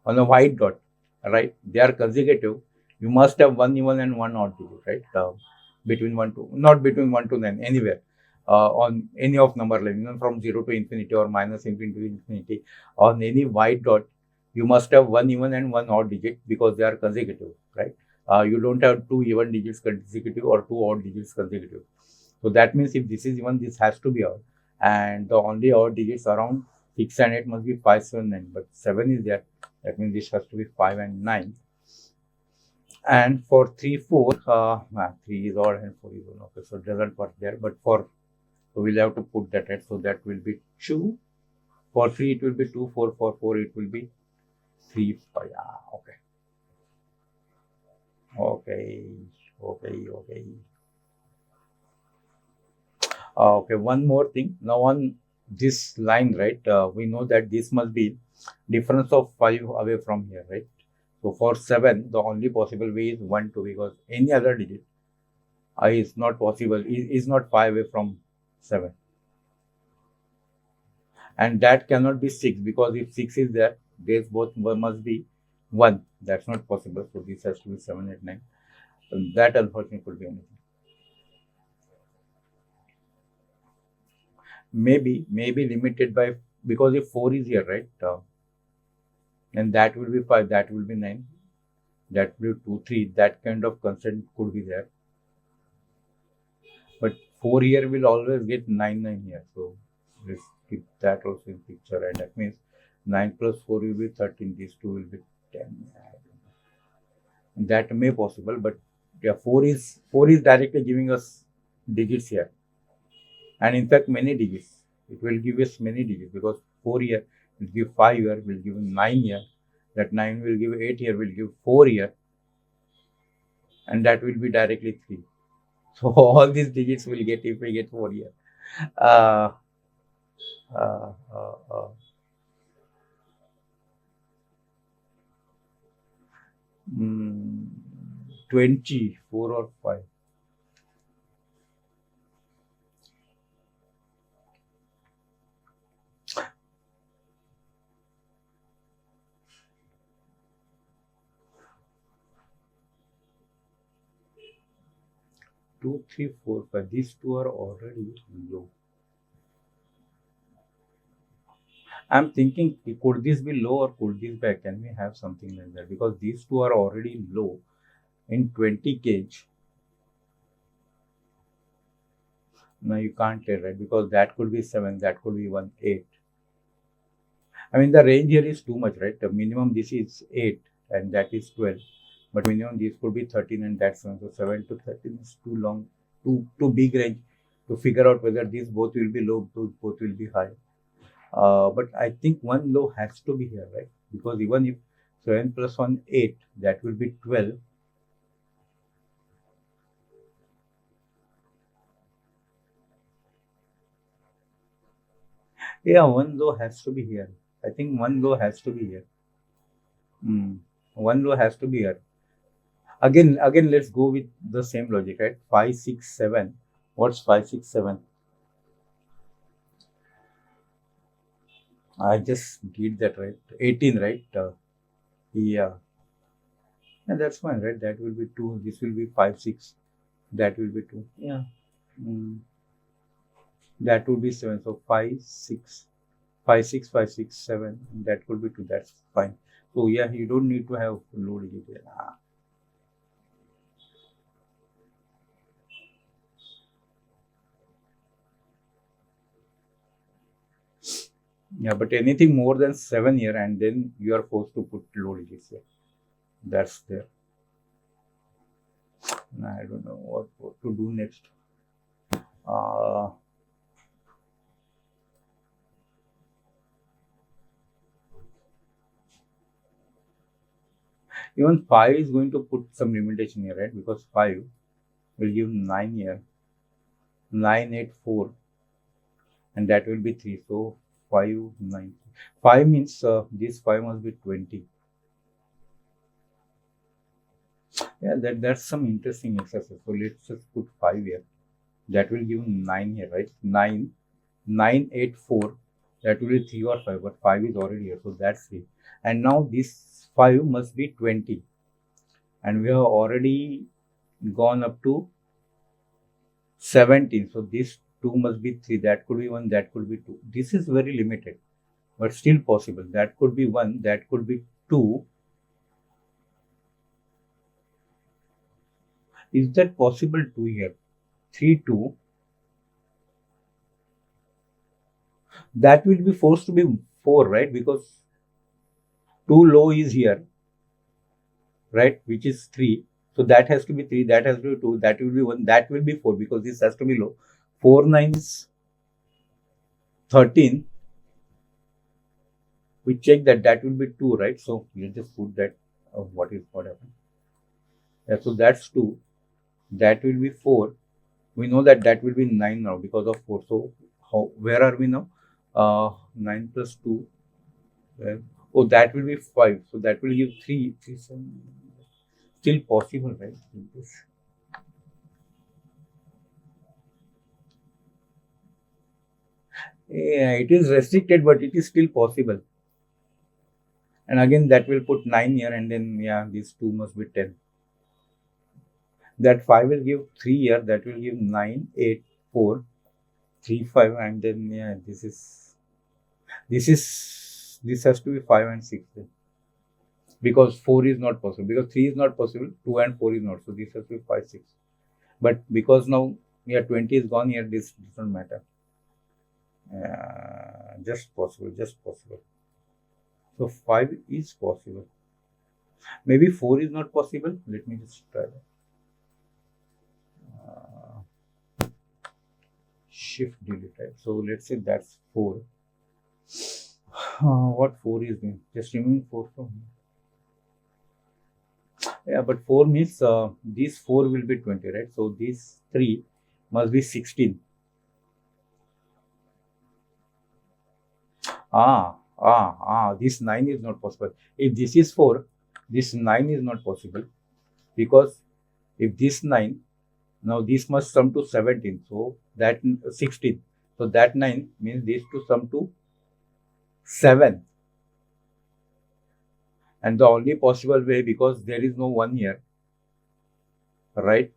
on the white dot, right, they are consecutive. You must have 1 even and 1 odd digit, right? Between 1 to, not between 1 to 9, anywhere. On any of number line, even from 0 to infinity or minus infinity to infinity, on any white dot, you must have 1 even and 1 odd digit, because they are consecutive, right? You don't have 2 even digits consecutive or 2 odd digits consecutive. So that means if this is even, this has to be odd, and the only odd digits around 6 and 8 must be 5, 7, 9, but 7 is there. That means this has to be 5 and 9. And for 3, 4, 3 is odd and 4 is odd. Okay, so it doesn't work there. But for, so we'll have to put that at, so that will be 2. For 3 it will be 2, 4, for 4 it will be 3, 5. Okay. Okay, one more thing. Now on this line, right, we know that this must be difference of 5 away from here, right? So for 7, the only possible way is 1, 2, because any other digit, Is not possible. Is not far away from 7. And that cannot be 6, because if 6 is there, base both must be 1. That's not possible. So this has to be 7, 8, 9. That unfortunately could be anything. Maybe limited by, because if 4 is here, right? And that will be 5, that will be 9, that will be 2, 3. That kind of constraint could be there. But 4 here will always get 9, 9 here. So let's keep that also in picture. And that means 9 plus 4 will be 13. These two will be 10. That may possible, but yeah, 4 is directly giving us digits here. And in fact, many digits. It will give us many digits, because 4 here will give 5 here, will give 9 here. That 9 will give 8 here, will give 4 here. And that will be directly 3. So all these digits will get if we get 4 here. Uh, uh, uh, uh, mm, 20, 4 or 5. 2, 3, 4, 5. These two are already low. I'm thinking, could this be low or could this be? Can we have something like that? Because these two are already low in 20 gauge. No, you can't tell, right? Because that could be 7, that could be 1, 8. I mean, the range here is too much, right? The minimum this is 8 and that is 12. But minimum this could be 13 and that's 7. So 7 to 13 is too long, too big range to figure out whether these both will be low, both will be high. But I think one low has to be here, right? Because even if 7 plus 1, 8, that will be 12. Yeah, one low has to be here. I think one low has to be here. One low has to be here. Again, let's go with the same logic, right? 5, 6, 7. What's 5, 6, 7? I just did that, right? 18, right? Yeah. And that's fine, right? That will be 2. This will be 5, 6. That will be 2. Yeah. That would be 7. So 5, 6. 5, 6, 5, 6, 7. That could be 2. That's fine. So yeah, you don't need to have low digit here. Yeah, but anything more than 7 here, and then you are forced to put low digits here. That's there. I don't know what to do next. Even 5 is going to put some limitation here, right? Because 5 will give 9 here. 9, 8, 4. And that will be 3. So 5, 9. 5 means this 5 must be 20. Yeah, that's some interesting exercise. So let's just put 5 here. That will give 9 here, right? 9, 9, 8, 4. That will be 3 or 5, but 5 is already here. So that's 3. And now this 5 must be 20. And we have already gone up to 17. So this 2 must be 3. That could be 1. That could be 2. This is very limited, but still possible. That could be 1. That could be 2. Is that possible? 2 here. 3, 2. That will be forced to be 4, right? Because 2 low is here, right? Which is 3. So that has to be 3. That has to be 2. That will be 1. That will be 4, because this has to be low. 4 9s 13. We check that will be 2, right? So let's just put that what happened. Yeah, so that's 2. That will be 4. We know that will be 9 now because of 4. So where are we now? 9 plus 2. Oh, that will be 5. So that will give 3. 3 7. Still possible, right? Yeah, it is restricted, but it is still possible. And again, that will put 9 here, and then yeah, these two must be 10. That 5 will give 3 here, that will give 9, 8, 4, 3, 5, and then yeah, this has to be 5 and 6 then. Because 4 is not possible, because 3 is not possible, 2 and 4 is not, so this has to be 5, 6. But because now yeah, 20 is gone here, this doesn't matter. Just possible, just possible. So 5 is possible. Maybe 4 is not possible. Let me just try that. Shift delete, right? So let's say that's 4. What 4 is doing? Just remove 4 from here. Yeah, but 4 means these 4 will be 20, right? So these 3 must be 16. This 9 is not possible. If this is 4, this 9 is not possible, because if this 9, now this must sum to 17, so that 16. So that 9 means this to sum to 7. And the only possible way, because there is no 1 here, right?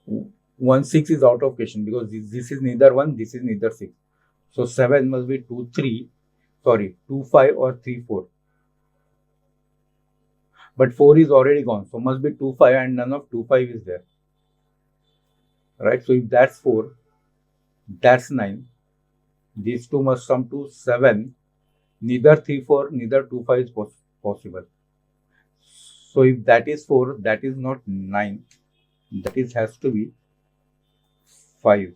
1, 6 is out of question, because this is neither 1, this is neither 6. So 7 must be 2, 3, sorry, 2, 5 or 3, 4. But 4 is already gone, so must be 2, 5, and none of 2, 5 is there. Right? So if that's 4, that's 9. These two must sum to 7. Neither 3, 4, neither 2, 5 is possible. So if that is 4, that is not 9. That is has to be 5.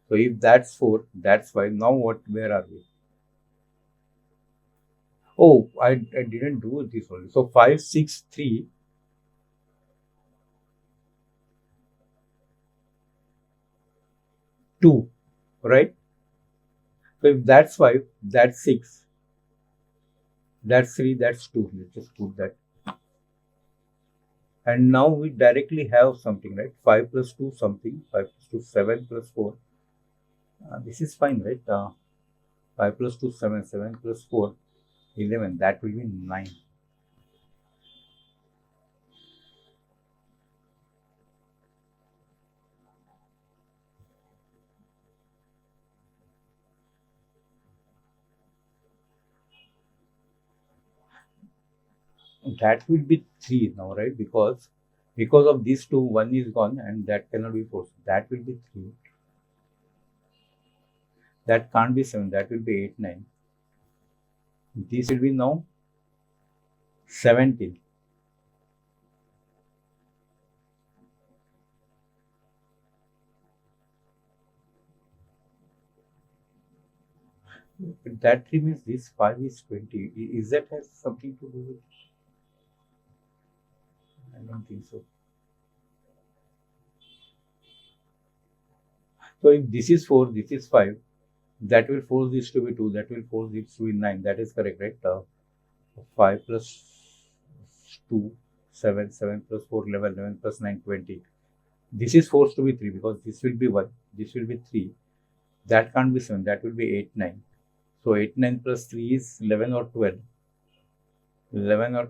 So if that's 4, that's 5. Now what? Where are we? Oh, I didn't do this only. So 5, 6, 3. 2, right? So if that's 5, that's 6, that's 3, that's 2. Let's just put that. And now we directly have something, right? 5 plus 2 something, 5 plus 2, 7 plus 4. This is fine, right? 5 plus 2, 7, 7 plus 4, 11. That will be 9. That will be 3 now, right? Because of these two, 1 is gone and that cannot be 4. That will be 3. That can't be 7. That will be 8, 9. This will be now 17. That 3 means this 5 is 20. Is that has something to do with? I don't think so. So if this is 4, this is 5, that will force this to be 2, that will force this to be 9. That is correct, right? 5 plus 2, 7, 7 plus 4, 11, 11 plus 9, 20. This is forced to be 3, because this will be 1, this will be 3. That can't be 7, that will be 8, 9. So 8, 9 plus 3 is 11 or 12. 11 or...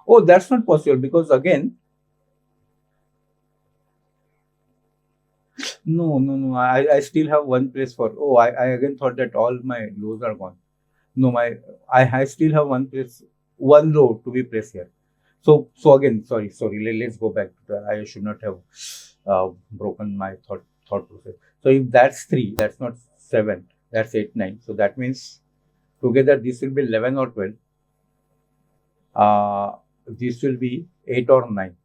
Oh, that's not possible, because again, no. I still have one place for... Oh, I again thought that all my lows are gone. No, I still have one place, one row to be placed here. So again, sorry. Let's go back to that. I should not have broken my thought process. So if that's 3, that's not 7, that's 8, 9. So that means together this will be 11 or 12. This will be 8 or 9.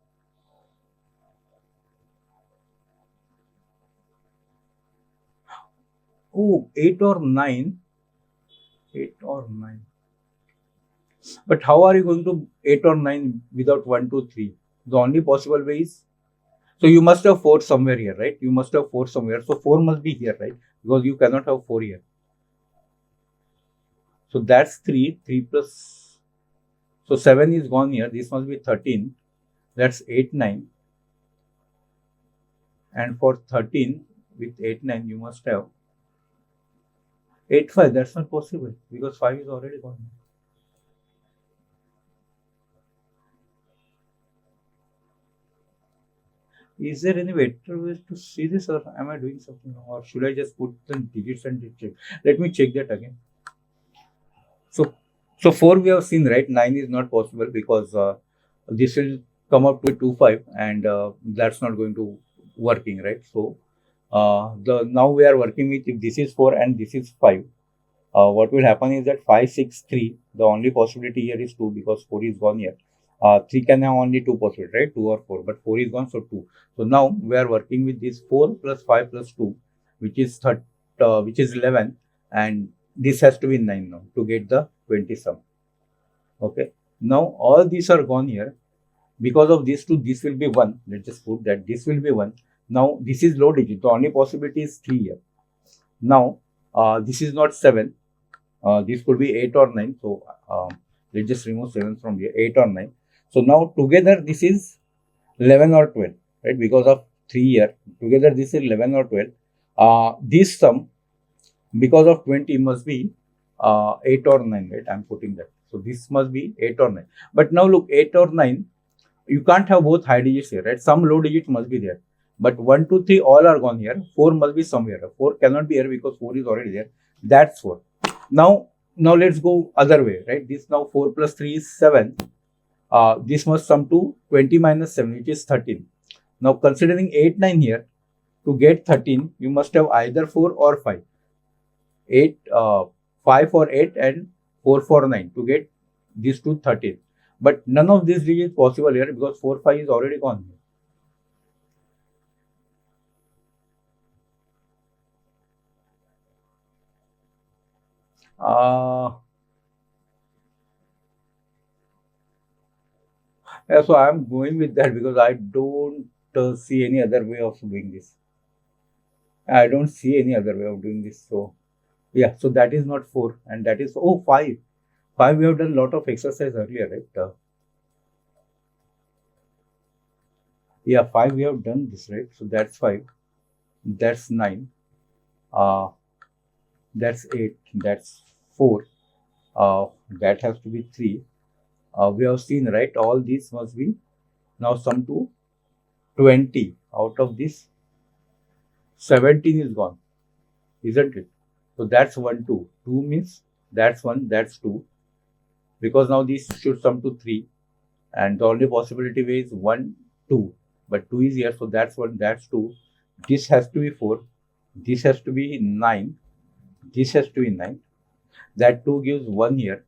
Oh, 8 or 9. 8 or 9. But how are you going to 8 or 9 without 1, 2, 3? The only possible way is... So you must have 4 somewhere here, right? You must have 4 somewhere. So 4 must be here, right? Because you cannot have 4 here. So that's 3. 3 plus... So 7 is gone here. This must be 13. That's 8, 9. And for 13 with 8, 9, you must have 8, 5. That's not possible because 5 is already gone. Is there any better way to see this, or am I doing something wrong, or should I just put the digits and check? Let me check that again. So, so 4 we have seen, right? 9 is not possible because this will come up to 2, 5, and that's not going to working, right? So, the now we are working with, if this is 4 and this is 5. What will happen is that 5, 6, 3, the only possibility here is 2 because 4 is gone here. 3 can have only 2 possibilities, right? 2 or 4, but 4 is gone, so 2. So now we are working with this 4 plus 5 plus 2, which is 11, and this has to be 9 now to get the 20 sum. Okay. Now all these are gone here. Because of these two, this will be 1. Let's just put that this will be 1. Now this is low digit. The only possibility is 3 here. Now this is not 7. This could be 8 or 9. So let's just remove 7 from here, 8 or 9. So now together this is 11 or 12, right? Because of 3 here, together this is 11 or 12. This sum, because of 20, must be 8 or 9, right? I'm putting that. So this must be 8 or 9. But now look, 8 or 9, you can't have both high digits here, right? Some low digits must be there. But 1, 2, 3 all are gone here. 4 must be somewhere. 4 cannot be here because 4 is already there. That's 4. Now let's go other way, right? This now 4 plus 3 is 7. This must sum to 20 minus 7, which is 13. Now considering 8, 9 here, to get 13, you must have either 4 or 5. 8, 5 for 8 and 4 for 9 to get these two 13. But none of this is possible here because 4, 5 is already gone. Yeah, so I'm going with that because I don't see any other way of doing this. I don't see any other way of doing this. So yeah, so that is not 4, and that is 5. 5 we have done a lot of exercise earlier, right? Yeah, 5 we have done this, right? So that's 5. That's 9. That's 8. That's 4. That has to be 3. We have seen, right? All these must be now sum to 20. Out of this, 17 is gone, isn't it? So that's 1, 2. 2 means that's 1, that's 2. Because now this should sum to 3. And the only possibility way is 1, 2. But 2 is here, so that's 1, that's 2. This has to be 4. This has to be 9. This has to be 9. That 2 gives 1 here.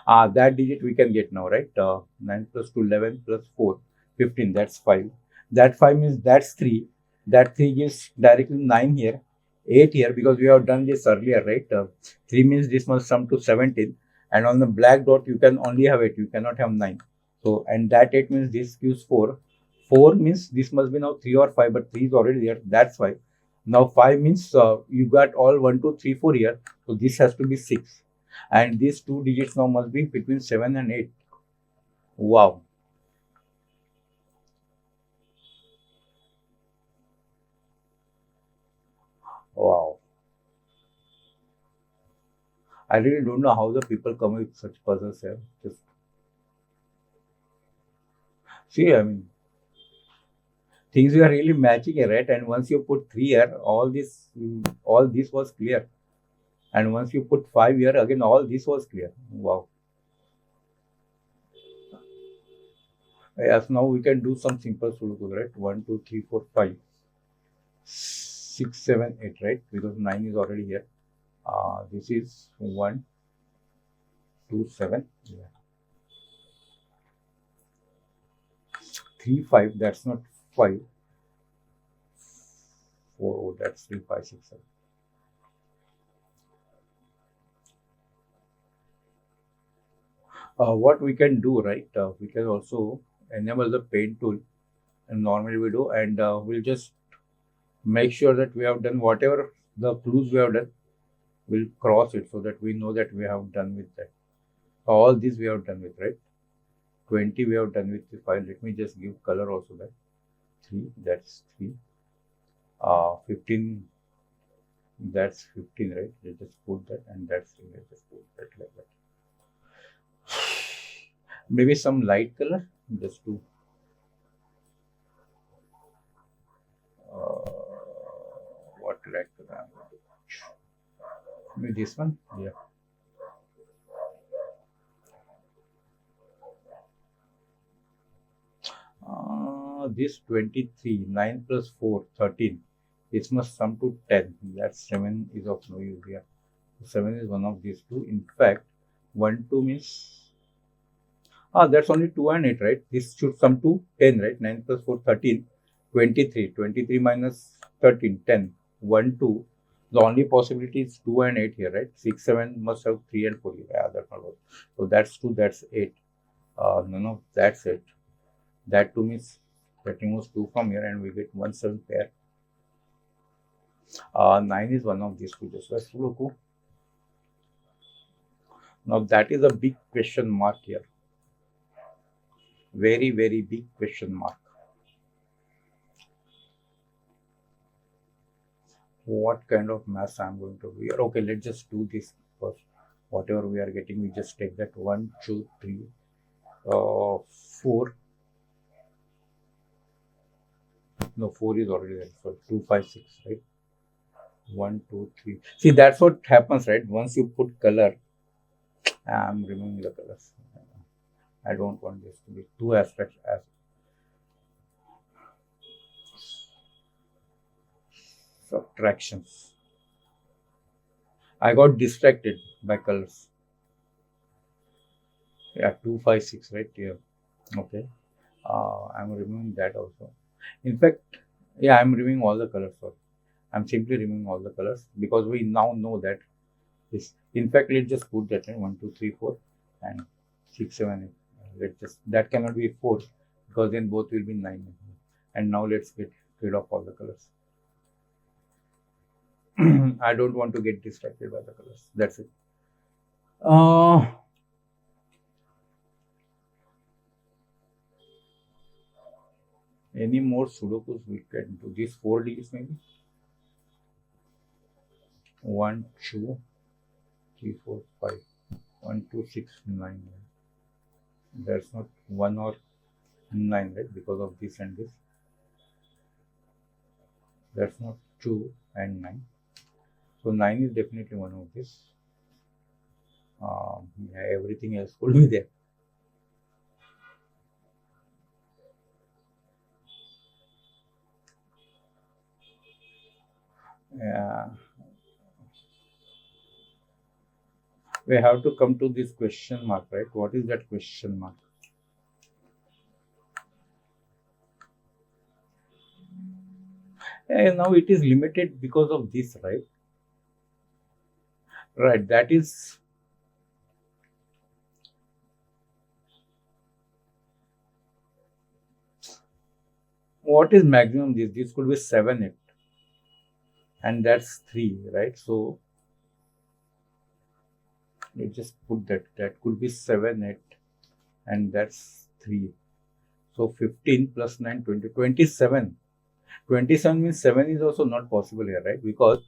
That digit we can get now, right? 9 plus 2, 11 plus 4, 15. That's 5. That 5 means that's 3. That 3 gives directly 9 here. 8 here because we have done this earlier, right? 3 means this must sum to 17. And on the black dot, you can only have 8. You cannot have 9. So, and that 8 means this gives 4. 4 means this must be now 3 or 5, but 3 is already there. That's 5. Now 5 means you got all 1, 2, 3, 4 here. So this has to be 6. And these two digits now must be between 7 and 8. Wow. Wow. I really don't know how the people come with such puzzles here. Just see, I mean, things are really matching here, right? And once you put 3 here, all this was clear. And once you put 5 here, again, all this was clear. Wow. Yes, now we can do some simple SUDOKU, right? 1, 2, 3, 4, 5, 6, 7, 8, right? Because 9 is already here. This is 1, 2, 7. Yeah. 3, 5. That's not 5. 4, oh, that's 3, 5, 6, 7. What we can do, right? We can also enable the paint tool, and normally we do, and we'll just make sure that we have done whatever the clues we have done. We'll cross it so that we know that we have done with that. All this we have done with, right? 20 we have done with the 5. Let me just give color also. That 3, that's 3. 15, that's 15, right? Let's just put that, and that's 3. Let's just put that like that. Maybe some light color, just to what light color I'm going to put? Maybe this one, yeah. This 23, 9 plus 4, 13. This must sum to 10. That 7 is of no use here. 7 is one of these two. In fact, 1, 2 means, that's only 2 and 8, right? This should sum to 10, right? 9 plus 4, 13. 23. 23 minus 13, 10. 1, 2. The only possibility is 2 and 8 here, right? 6, 7 must have 3 and 4 here. Yeah, that's not what. So that's 2, that's 8. No, that's 8. That 2 means that removes 2 from here, and we get 1 7 pair. 9 is one of these two. Just like SUDOKU. Now that is a big question mark here. Very, very big question mark. What kind of maths I'm going to do here? Okay, let's just do this first. Whatever we are getting, we just take that 1, 2, 3, 4. No, 4 is already there. So 2, 5, 6, right? 1, 2, 3. See, that's what happens, right? Once you put color, I'm removing the colors. I don't want this to be too abstract. Subtractions. I got distracted by colors. Yeah, 2, 5, 6, right here. Okay. I'm removing that also. In fact, yeah, I'm removing all the colors. Sorry. I'm simply removing all the colors because we now know that this. In fact, let's just put that in 1, 2, 3, 4, and 6, 7, 8. Let's just, that cannot be 4 because then both will be 9. And now let's get rid of all the colors. I don't want to get distracted by the colors. That's it. Any more Sudokus we can do? These 4 digits maybe. 1, 2, 3, 4, 5. 1, 2, 6, 9. That's not 1 or 9, right? Because of this and this. That's not 2 and 9. So 9 is definitely one of this. Yeah, everything else could be there. Yeah. We have to come to this question mark, right? What is that question mark? And now it is limited because of this, right? Right, that is what is maximum. This could be 7, 8, and that's 3, right? So let's just put that could be 7, 8, and that's 3. So 15 plus 9, 20, 27. 27 means 7 is also not possible here, right? Because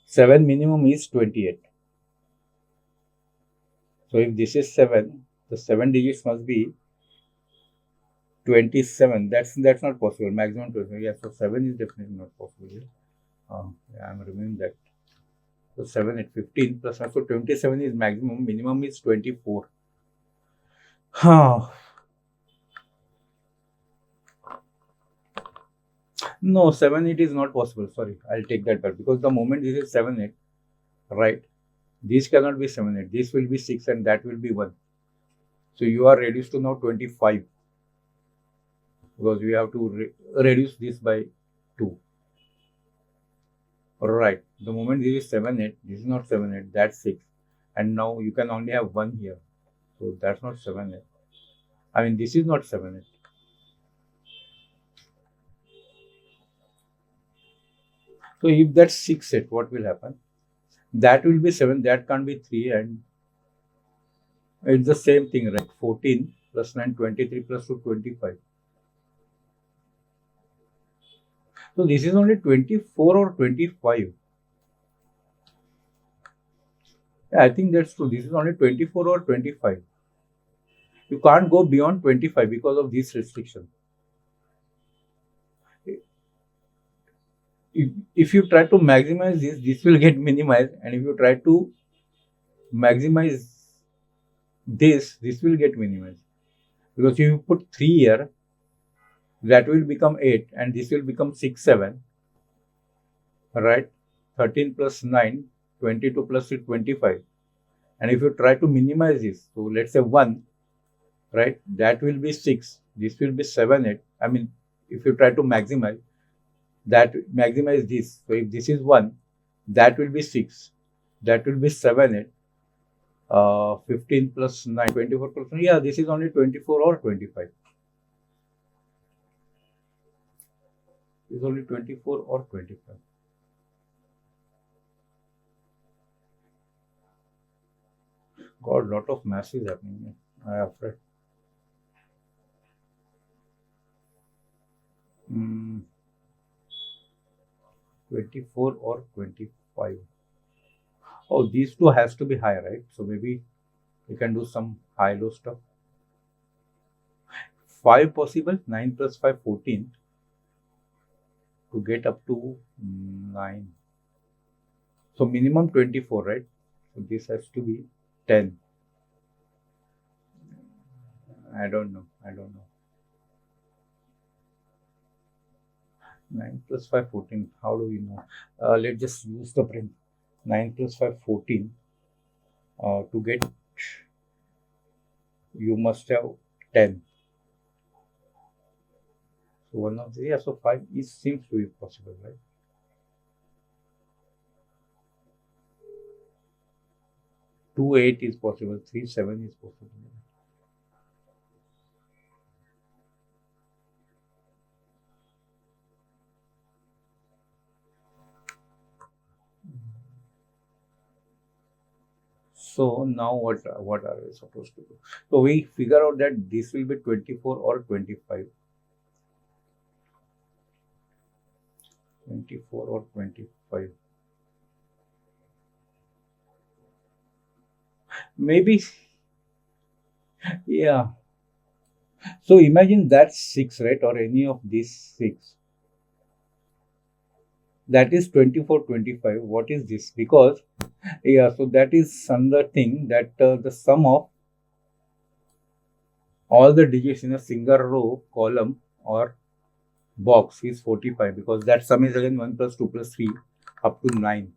7 minimum is 28. So if this is 7, the 7 digits must be 27. That's not possible. Maximum 27. Yeah, so 7 is definitely not possible here. Yeah, I'm removing that. So 7 at 15 plus 1. So 27 is maximum. Minimum is 24. No, 7, 8 is not possible. Sorry, I'll take that back. Because the moment this is 7, 8, right? This cannot be 7, 8. This will be 6 and that will be 1. So you are reduced to now 25. Because we have to reduce this by 2. Right. The moment this is 7, 8, this is not 7, 8, that's 6. And now you can only have 1 here. So that's not 7, 8. I mean, this is not 7, 8. So if that's 6, 8, what will happen? That will be 7, that can't be 3, and it's the same thing, right? 14 plus 9, 23 plus 2, 25. So this is only 24 or 25. Yeah, I think that's true. This is only 24 or 25. You can't go beyond 25 because of this restriction. If you try to maximize this will get minimized, and if you try to maximize this will get minimized. Because if you put 3 here, that will become 8, and this will become 6, 7, right? 13 plus 9, 22 plus 6, 25. And if you try to minimize this, so let's say 1, right? That will be 6. This will be 7, 8. I mean, if you try to maximize this. So if this is 1, that will be 6. That will be 7, 8. 15 plus 9, 24 plus 9. Yeah, this is only 24 or 25. This is only 24 or 25. God, lot of mass is happening here. I am afraid. 24 or 25. Oh, these two has to be high, right? So maybe we can do some high-low stuff. 5 possible, 9 plus 5, 14. To get up to 9. So minimum 24, right? So this has to be 10. I don't know. 9 plus 5, 14. How do we know? Let's just use the brain. 9 plus 5, 14. To get, you must have 10. So one of the, yeah, so 5 seems to be possible, right? 2, 8 is possible. 3, 7 is possible. So now what are we supposed to do? So we figure out that this will be 24 or 25. 24 or 25. Maybe, yeah. So imagine that's 6, right? Or any of these 6. That is 24, 25. What is this? Because, yeah, so that is another thing, that the sum of all the digits in a single row, column, or box is 45, because that sum is again 1 plus 2 plus 3 up to 9.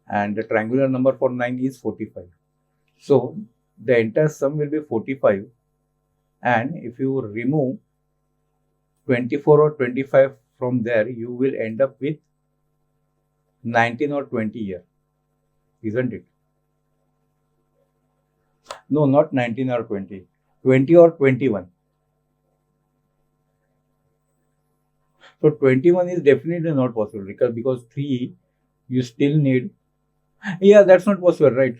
And the triangular number for 9 is 45. So the entire sum will be 45. And if you remove 24 or 25 from there, you will end up with 19 or 20 here, isn't it? No, not 19 or 20. 20 or 21. So 21 is definitely not possible, because 3 you still need. Yeah, that's not possible. Right.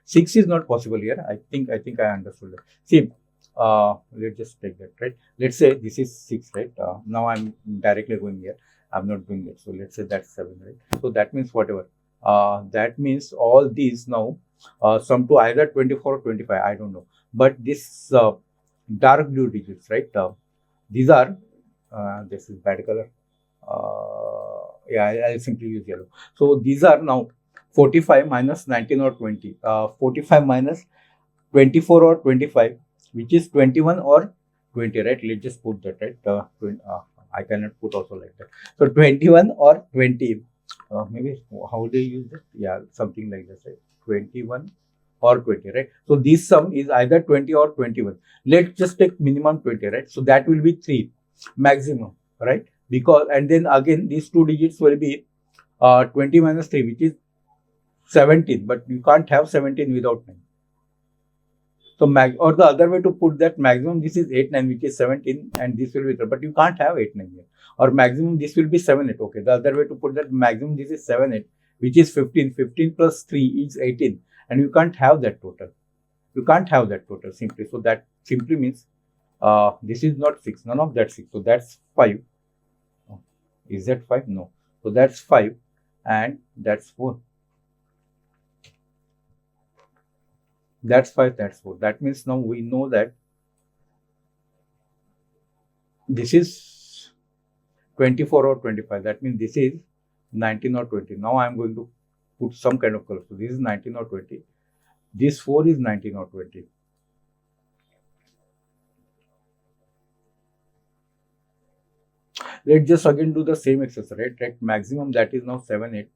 6 is not possible here. I think I understood that. See, let's just take that, right? Let's say this is 6, right? Now I'm directly going here. I'm not doing that. So let's say that's 7, right? So that means whatever. That means all these now sum to either 24 or 25. I don't know. But this dark blue digits, right? These are, this is bad color. Yeah, I'll simply use yellow. So these are now 45 minus 19 or 20. 45 minus 24 or 25, which is 21 or 20, right? Let's just put that, right? I cannot put also like that. So 21 or 20. Maybe how do you use it? Yeah, something like this, right? 21 or 20, right? So this sum is either 20 or 21. Let's just take minimum 20, right? So that will be 3 maximum, right? Because, and then again these two digits will be 20 minus 3, which is 17, but you can't have 17 without 9. So or the other way to put that, maximum this is 8, 9, which is 17, and this will be 3, but you can't have 8, 9 here. Or maximum this will be 7, 8. Okay, the other way to put that, maximum this is 7, 8, which is 15. 15 plus 3 is 18, and you can't have that total. You can't have that total simply. So that simply means this is not 6, none of that 6. So that's 5. Is that 5? No. So that's 5 and that's 4. That's 5, that's 4. That means now we know that this is 24 or 25. That means this is 19 or 20. Now I am going to put some kind of color. So this is 19 or 20. This 4 is 19 or 20. Let's just again do the same exercise, right? Right, maximum that is now 7, 8.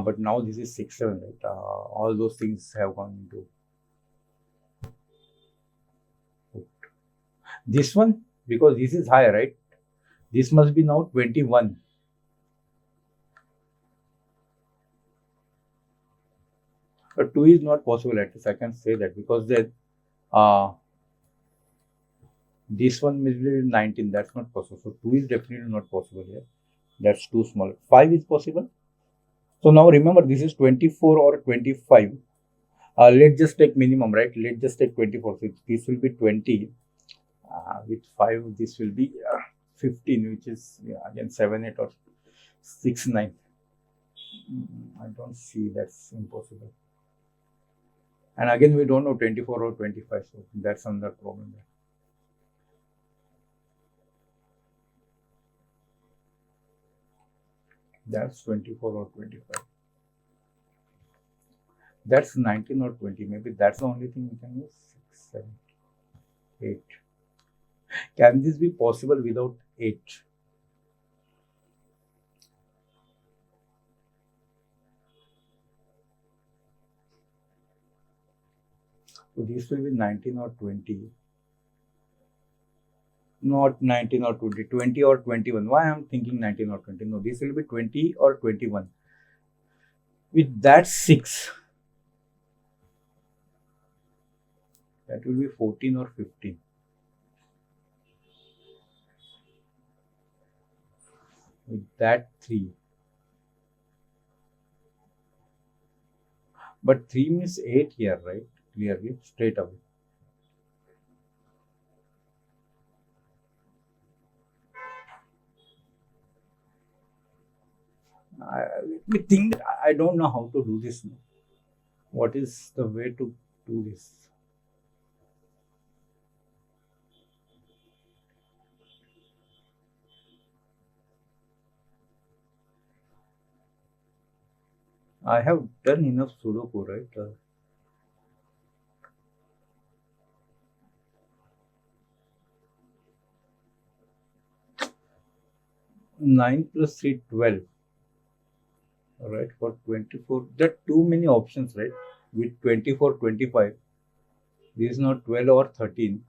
But now this is 6, 7, right? All those things have gone into this one because this is higher, right? This must be now 21. But 2 is not possible, at least I can say that, because then this one will be 19. That's not possible. So 2 is definitely not possible here. That's too small. 5 is possible. So now remember, this is 24 or 25. Let's just take minimum, right? Let's just take 24. So this will be 20. With 5, this will be 15, which is again 7, 8 or 6, 9. I don't see, that's impossible. And again, we don't know 24 or 25. So that's another problem there. That's 24 or 25. That's 19 or 20. Maybe that's the only thing we can use. 6, 7, 8. Can this be possible without 8? So this will be 19 or 20. Not 19 or 20, 20 or 21. Why I'm thinking 19 or 20? No, this will be 20 or 21. With that 6, that will be 14 or 15. With that 3. But 3 means 8 here, right? Clearly, straight away. Let me think. I don't know how to do this now. What is the way to do this? I have done enough Sudoku, right? 9 plus 3, 12. Right, for 24. There are too many options, right? With 24, 25. This is not 12 or 13.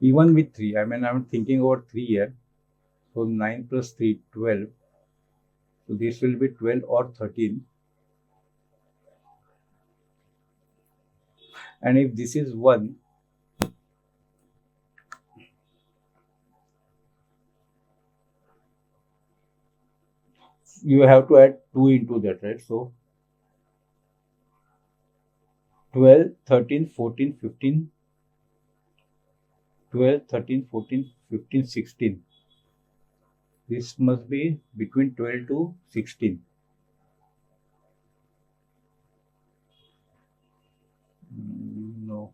Even with 3, I mean, I'm thinking about 3 here. So 9 plus 3, 12. So this will be 12 or 13. And if this is 1, you have to add 2 into that, right? So 12, 13, 14, 15. 12, 13, 14, 15, 16. This must be between 12 to 16. No.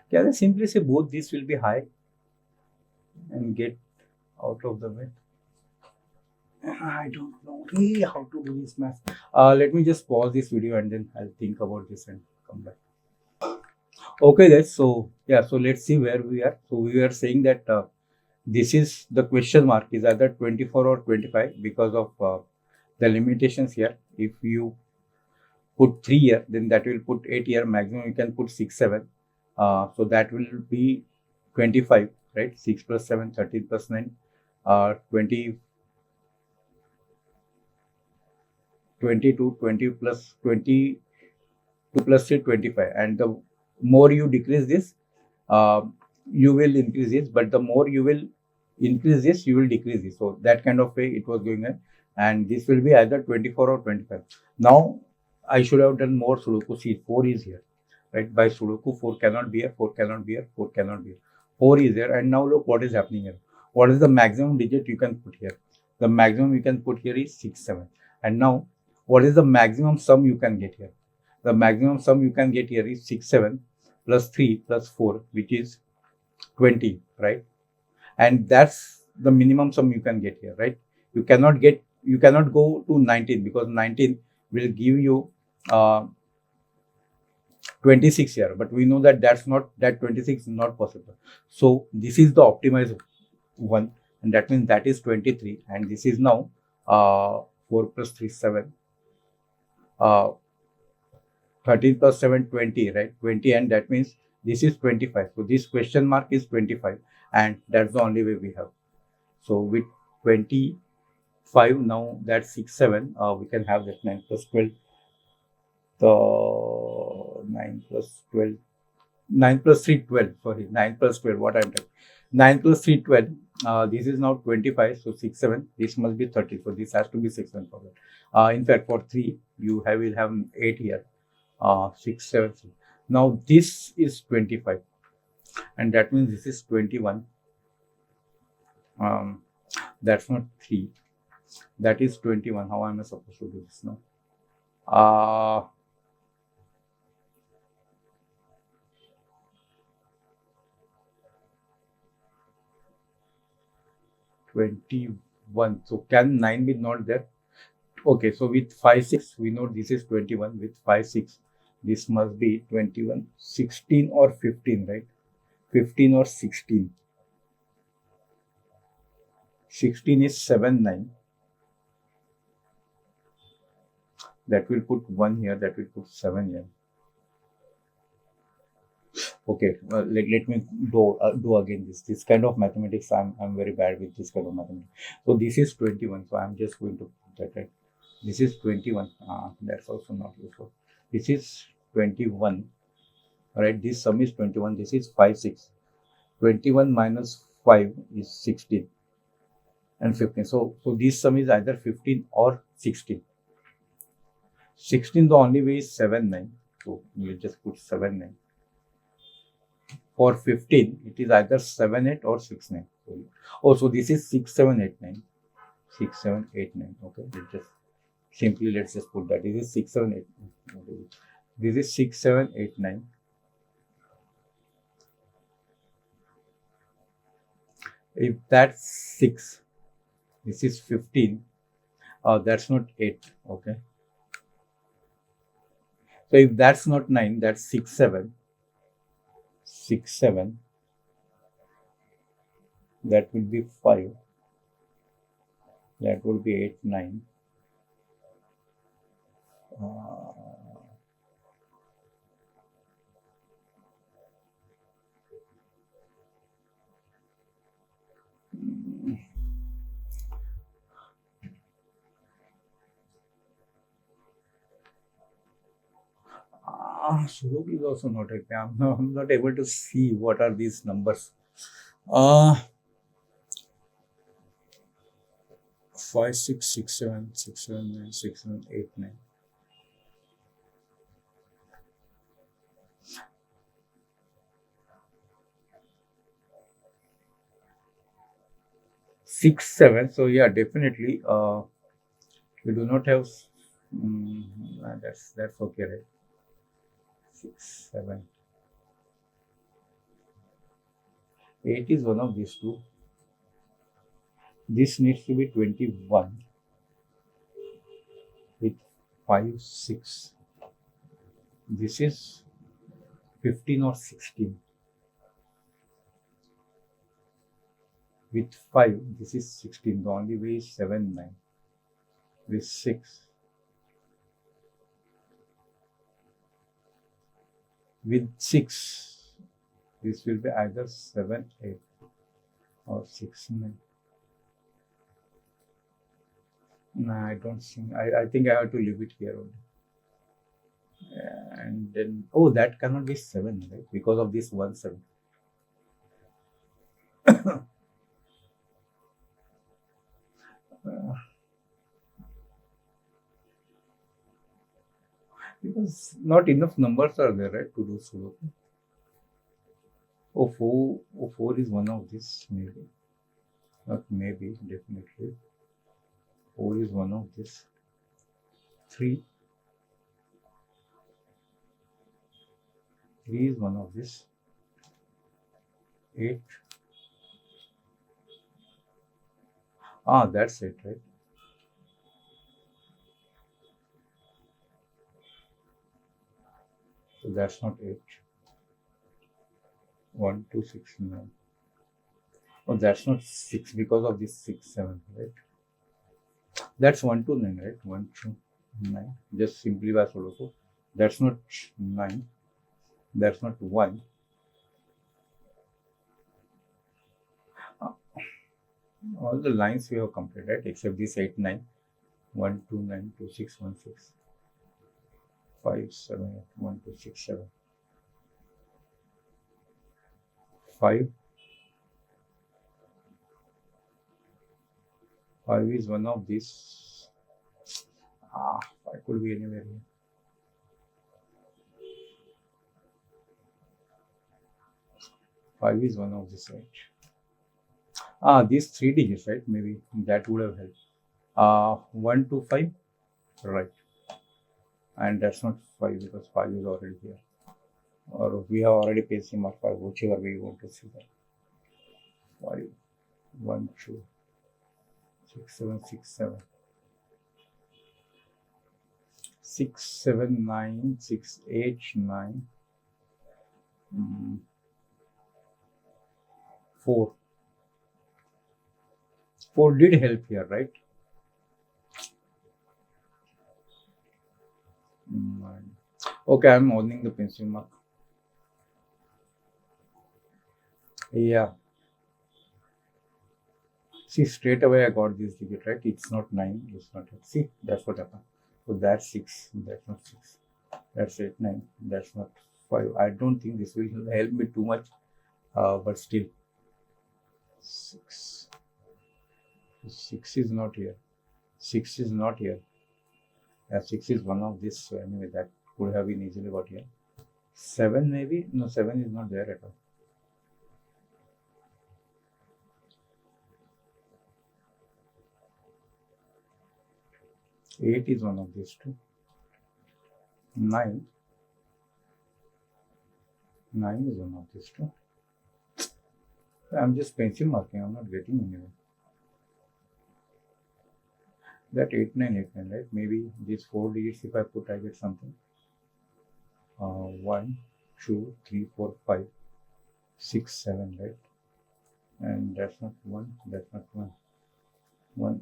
Can I simply say both these will be high and get out of the way? I don't know really how to do this math. Let me just pause this video and then I'll think about this and come back. Okay, guys. So yeah, so let's see where we are. So we are saying that this is the question mark is either 24 or 25 because of the limitations here. If you put 3 here, then that will put 8 here. Maximum you can put 6, 7. So that will be 25, right? 6 plus 7, 13 plus 9, 20. 22, 20 plus 22 plus 3, 25. And the more you decrease this, uh, you will increase this, but the more you will increase this, you will decrease this. So that kind of way it was going on, and this will be either 24 or 25. Now I should have done more Sudoku. See, 4 is here, right? By Sudoku, 4 cannot be here, 4 cannot be here, 4 cannot be here. 4 is there, and now look what is happening here. What is the maximum digit you can put here? The maximum you can put here is 6, 7. And now, what is the maximum sum you can get here? The maximum sum you can get here is 6, 7 plus 3 plus 4, which is 20, right? And that's the minimum sum you can get here, right? You cannot go to 19, because 19 will give you 26 here, but we know that that 26 is not possible. So this is the optimized one, and that means that is 23, and this is now 4 plus 3, 7, 13 plus 7, 20, right? 20, and that means this is 25. So this question mark is 25, and that's the only way we have. So with 25, now that's 6, 7, we can have that 9 plus 12, the 9 plus 12, 9 plus 3, 12, sorry, 9 plus 12, what I'm talking, 9 plus 3, 12, this is now 25, so 6, 7, this must be 30, so this has to be 6, 7 for that. In fact, for 3, you will have 8 here, 6, 7, 6. Now this is 25, and that means this is 21, that's not 3, that is 21. How am I supposed to do this now? 21. So can 9 be not there? Okay, so with 5, 6, we know this is 21. With 5, 6, this must be 21, 16 or 15, right? 15 or 16. 16 is 7, 9. That will put 1 here, that will put 7 here. Okay, let me do again this kind of mathematics. I'm very bad with this kind of mathematics. So this is 21. So I'm just going to put that, right. This is 21. That's also not useful. This is 21. Right. This sum is 21. This is 5, 6. 21 minus 5 is 16 and 15. So this sum is either 15 or 16. 16, the only way is 7, 9. So you just put 7, 9. For 15, it is either 7, 8 or 6, 9. So this is 6, 7, 8, 9. 6, 7, 8, 9. Okay, let's just put that. This is 6, 7, 8, 9. This is 6, 7, 8, 9. If that's 6, this is 15. That's not 8. Okay. So if that's not 9, that's 6, 7. 6, 7. That will be 5. That will be 8, 9. Sudoku is also not okay. I'm not able to see what are these numbers. 5, 6, 6, 7, 6, 7, 9, 6, 7, 8, 9. Six, 7. So yeah, definitely. We do not have. That's okay, right? 6, 7. 8 is one of these two. This needs to be 21 with 5, 6. This is 15 or 16. With 5, this is 16. The only way is 7, 9. With 6. With 6, this will be either 7, 8 or 6, 9. Nah, I don't think. I think I have to leave it here only. And then, oh, that cannot be 7, right? Because of this 1 7. Uh, because not enough numbers are there, right, to do Sudoku. Oh, 4 is one of this, maybe. Not maybe, definitely. 4 is one of this. 3. 3 is one of this. 8. Ah, that's it, right? So that's not 8. 1, 2, 6, 9. Oh, that's not 6 because of this 6, 7, right? That's 1 to 9, right? 1 to 9. Just simply by Sudoku. That's not 9. That's not 1. Uh, all the lines we have completed, right? Except this 8, 9. 1, 2, 9, 2, 6, 1, 6. 5, 7, 8, 1, 2, 6, 7. 5. 5 is one of these. 5 could be anywhere here. 5 is one of this, right? These 3 digits, right? Maybe that would have helped. 1 to 5, right? And that's not 5 because 5 is already here. Or we have already pasted mark 5, whichever way you want to see that. 5, 1, 2, 6, 7, 6, 7. 6, 7, 9, 6, 8, 9. 4. 4 did help here, right? 9. Okay, I'm holding the pencil mark. Yeah. See, straight away I got this digit, right? It's not 9, it's not 8. See, that's what happened. So that's 6, that's not 6. That's 8, 9, that's not 5. I don't think this will help me too much, but still. 6. 6 is not here. 6 is not here. 6 is one of this, so anyway, that could have been easily got here. 7 maybe? No, 7 is not there at all. 8 is one of these two. 9. 9 is one of these two. I'm just pencil marking, I'm not getting anywhere. That 8, 9, 8, 9, right? Maybe these 4 digits, if I put, I get something. 1, 2, 3, 4, 5, 6, 7, right? And that's not 1, that's not 1. 1.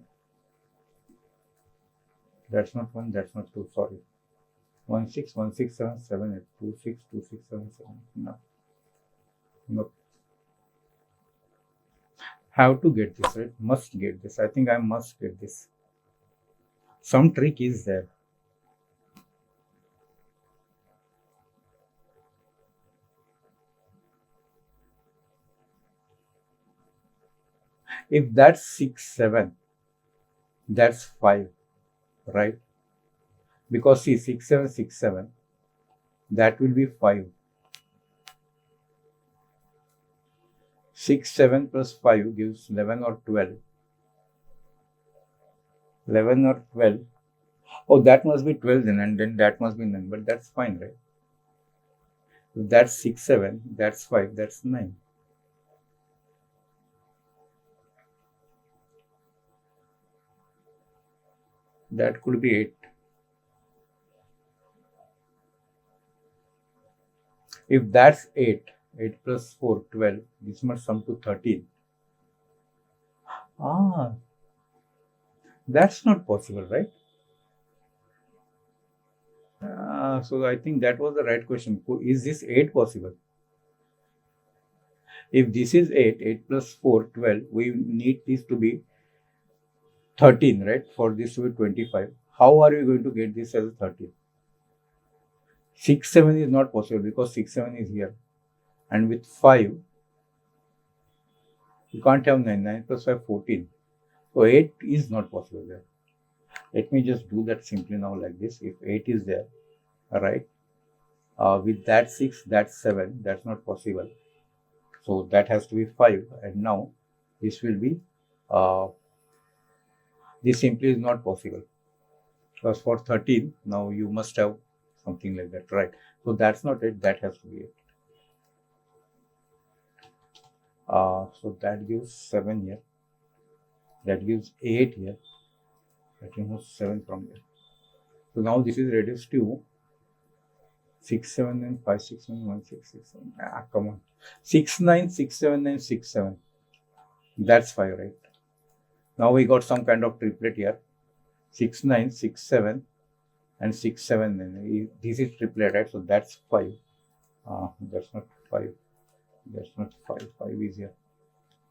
That's not 1, that's not 2, sorry. 1, 6, 1, 6, 7, 7, 8, 2, 6, 2, 6, 7, 7. No. Nope. Have to get this, right? Must get this. I think I must get this. Some trick is there. If that's 6, 7, that's 5, right? Because see, 6, 7, 6, 7, that will be 5. 6, 7 plus 5 gives 11 or 12. 11 or 12. Oh, that must be 12 then, and then that must be 9, but that's fine, right? If that's 6, 7, that's 5, that's 9. That could be 8. If that's 8, 8 plus 4, 12, this must sum to 13. That's not possible, right? So I think that was the right question. Is this 8 possible? If this is 8, 8 plus 4, 12, we need this to be 13, right? For this to be 25. How are you going to get this as 13? 6, 7 is not possible because 6, 7 is here. And with 5, you can't have 9. 9 plus 5, 14. So 8 is not possible there. Let me just do that simply now like this. If 8 is there, right? With that 6, that's 7. That's not possible. So that has to be 5. And now this will be, this simply is not possible. Because for 13, now you must have something like that, right? So that's not it. That has to be it. So that gives 7 here. That gives 8 here. That removes 7 from here. So now this is reduced to 6, 7, and 5, 6, 9, 1, 6, 6, 7. Come on. 6, 9, 6, 7, 9, 6, 7. That's 5, right? Now we got some kind of triplet here. 6, 9, 6, 7, and 6, 7, 9. This is triplet, right? So that's 5. That's not 5. That's not 5. 5 is here.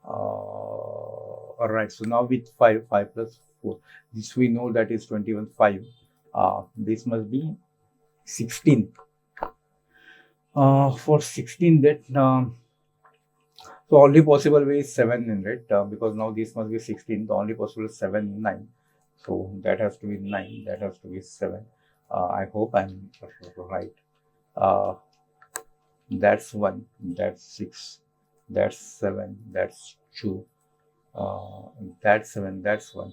Alright, so now with 5, 5 plus 4. This we know that is 21, 5. This must be 16. For 16, that so only possible way is 7, right? Because now this must be 16. The only possible is 7, 9. So that has to be 9. That has to be 7. I hope I'm right. That's 1. That's 6. That's 7. That's 2. That's 7. That's 1.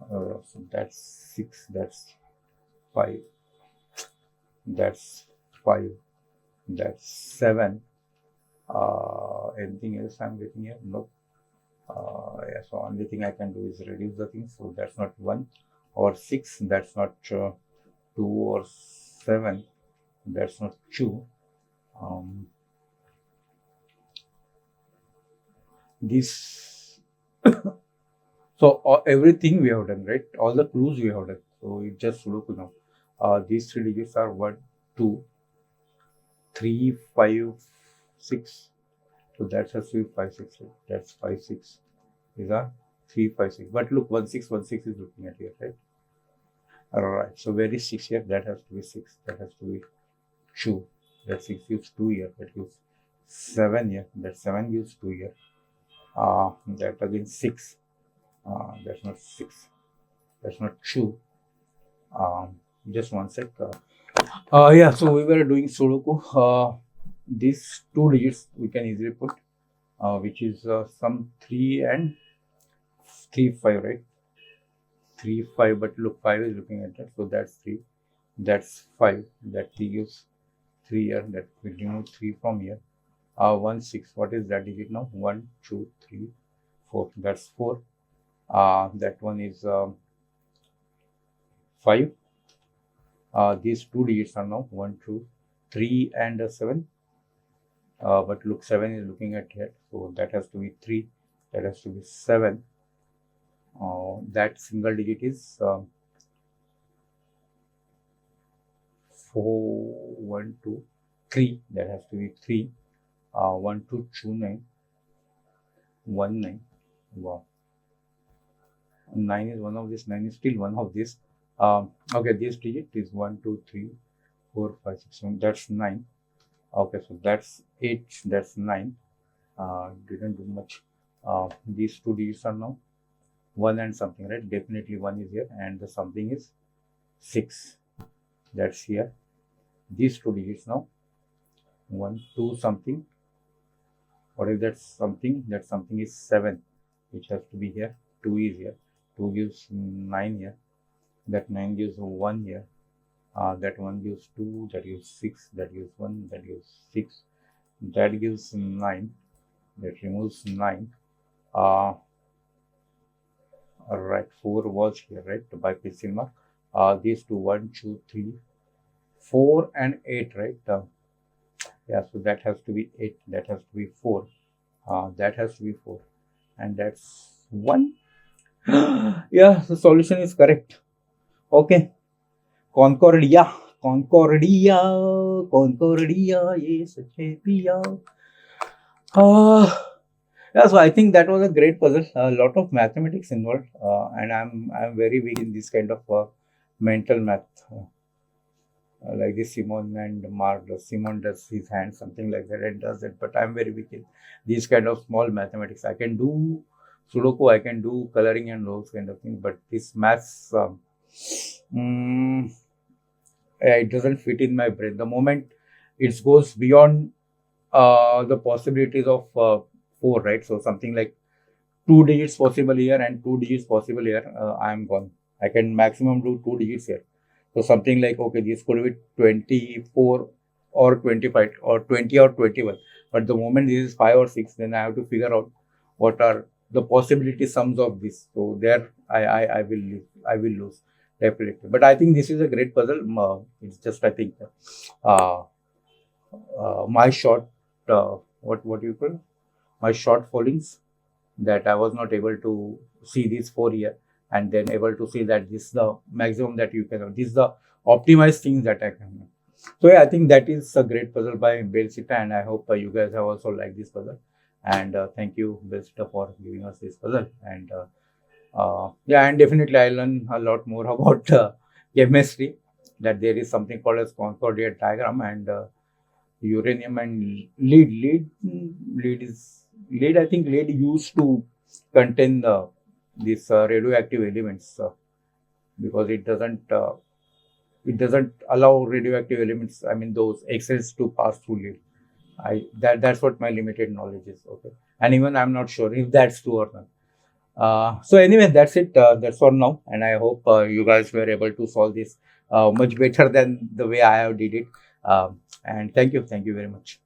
So that's 6. That's 5. That's 5. That's 7. Anything else I'm getting here? No. Yeah, so only thing I can do is reduce the thing. So that's not 1 or 6. That's not 2 or 7. That's not 2. This so everything we have done, right? All the clues we have done. So you just look now. These 3 digits are 1, 2, 3, 5, 6. So that has to be 5, 6. Right? That's 5, 6. These are 3, 5, 6. But look, 1, 6, 1, 6 is looking at here, right? Alright. So where is 6 here? That has to be 6. That has to be 2. That 6 gives 2 here. That gives 7 here. That 7 gives 2 here. That again 6. That's not 6. That's not 2. Just one sec. Yeah, so we were doing Sudoku. These 2 digits we can easily put, which is some 3 and 3, 5, right? 3, 5, but look, 5 is looking at that, so that's 3. That's 5. That 3 gives 3 here. That we remove 3 from here. 1, 6. What is that digit now? 1, 2, 3, 4. That's 4. That one is 5. These 2 digits are now 1, 2, 3, and 7. But look, 7 is looking at here, so that has to be 3. That has to be 7. That single digit is 4, 1, 2, 3. That has to be 3. 1, 2, 2, 9. 1, 9. Wow. 9 is one of this. 9 is still one of this. Okay, this digit is 1, 2, 3, 4, 5, 6, 7. That's 9. Okay, so that's 8. That's 9. Didn't do much. These 2 digits are now 1 and something, right? Definitely 1 is here, and the something is 6. That's here. These 2 digits now 1, 2 something. What is that something? That something is 7, which has to be here. 2 is here. 2 gives 9 here. That 9 gives 1 here. That 1 gives 2. That gives 6. That gives 1. That gives 6. That gives 9. That removes 9. Alright, 4 was here, right? By pencil mark. These 2, 1, 2, 3, 4, and 8, right? Yeah, so that has to be 8. That has to be 4. That has to be 4. And that's 1. Yeah, the solution is correct. Okay. Concordia, Concordia, Concordia, yes, piya. Yeah, so I think that was a great puzzle. A lot of mathematics involved, and I'm very weak in this kind of mental math. Like this Simon and Mark does. Simon does his hand, something like that, and does it. But I'm very weak in these kind of small mathematics. I can do Sudoku, I can do coloring and those kind of things, but this maths, mm, it doesn't fit in my brain. The moment it goes beyond the possibilities of four, right? So something like two digits possible here and two digits possible here, I am gone. I can maximum do two digits here. So something like, okay, this could be 24 or 25 or 20 or 21. But the moment this is 5 or 6, then I have to figure out what are the possibility sums of this. So there I will lose definitely. But I think this is a great puzzle. It's just I think uh, my short what do you call my short fallings that I was not able to see this 4 year and then able to see that this is the maximum that you can. This is the optimized things that I can do. So yeah, I think that is a great puzzle by Bellsita, and I hope you guys have also liked this puzzle. And thank you, Bellsita, for giving us this puzzle. And yeah, and definitely I learned a lot more about chemistry. That there is something called as Concordia diagram, and uranium and lead is lead. I think lead used to contain these radioactive elements because it doesn't allow radioactive elements. I mean those X-rays to pass through lead. That's what my limited knowledge is. Okay, and even I'm not sure if that's true or not. So anyway, that's it. That's for now, and I hope you guys were able to solve this much better than the way I have did it. And thank you very much.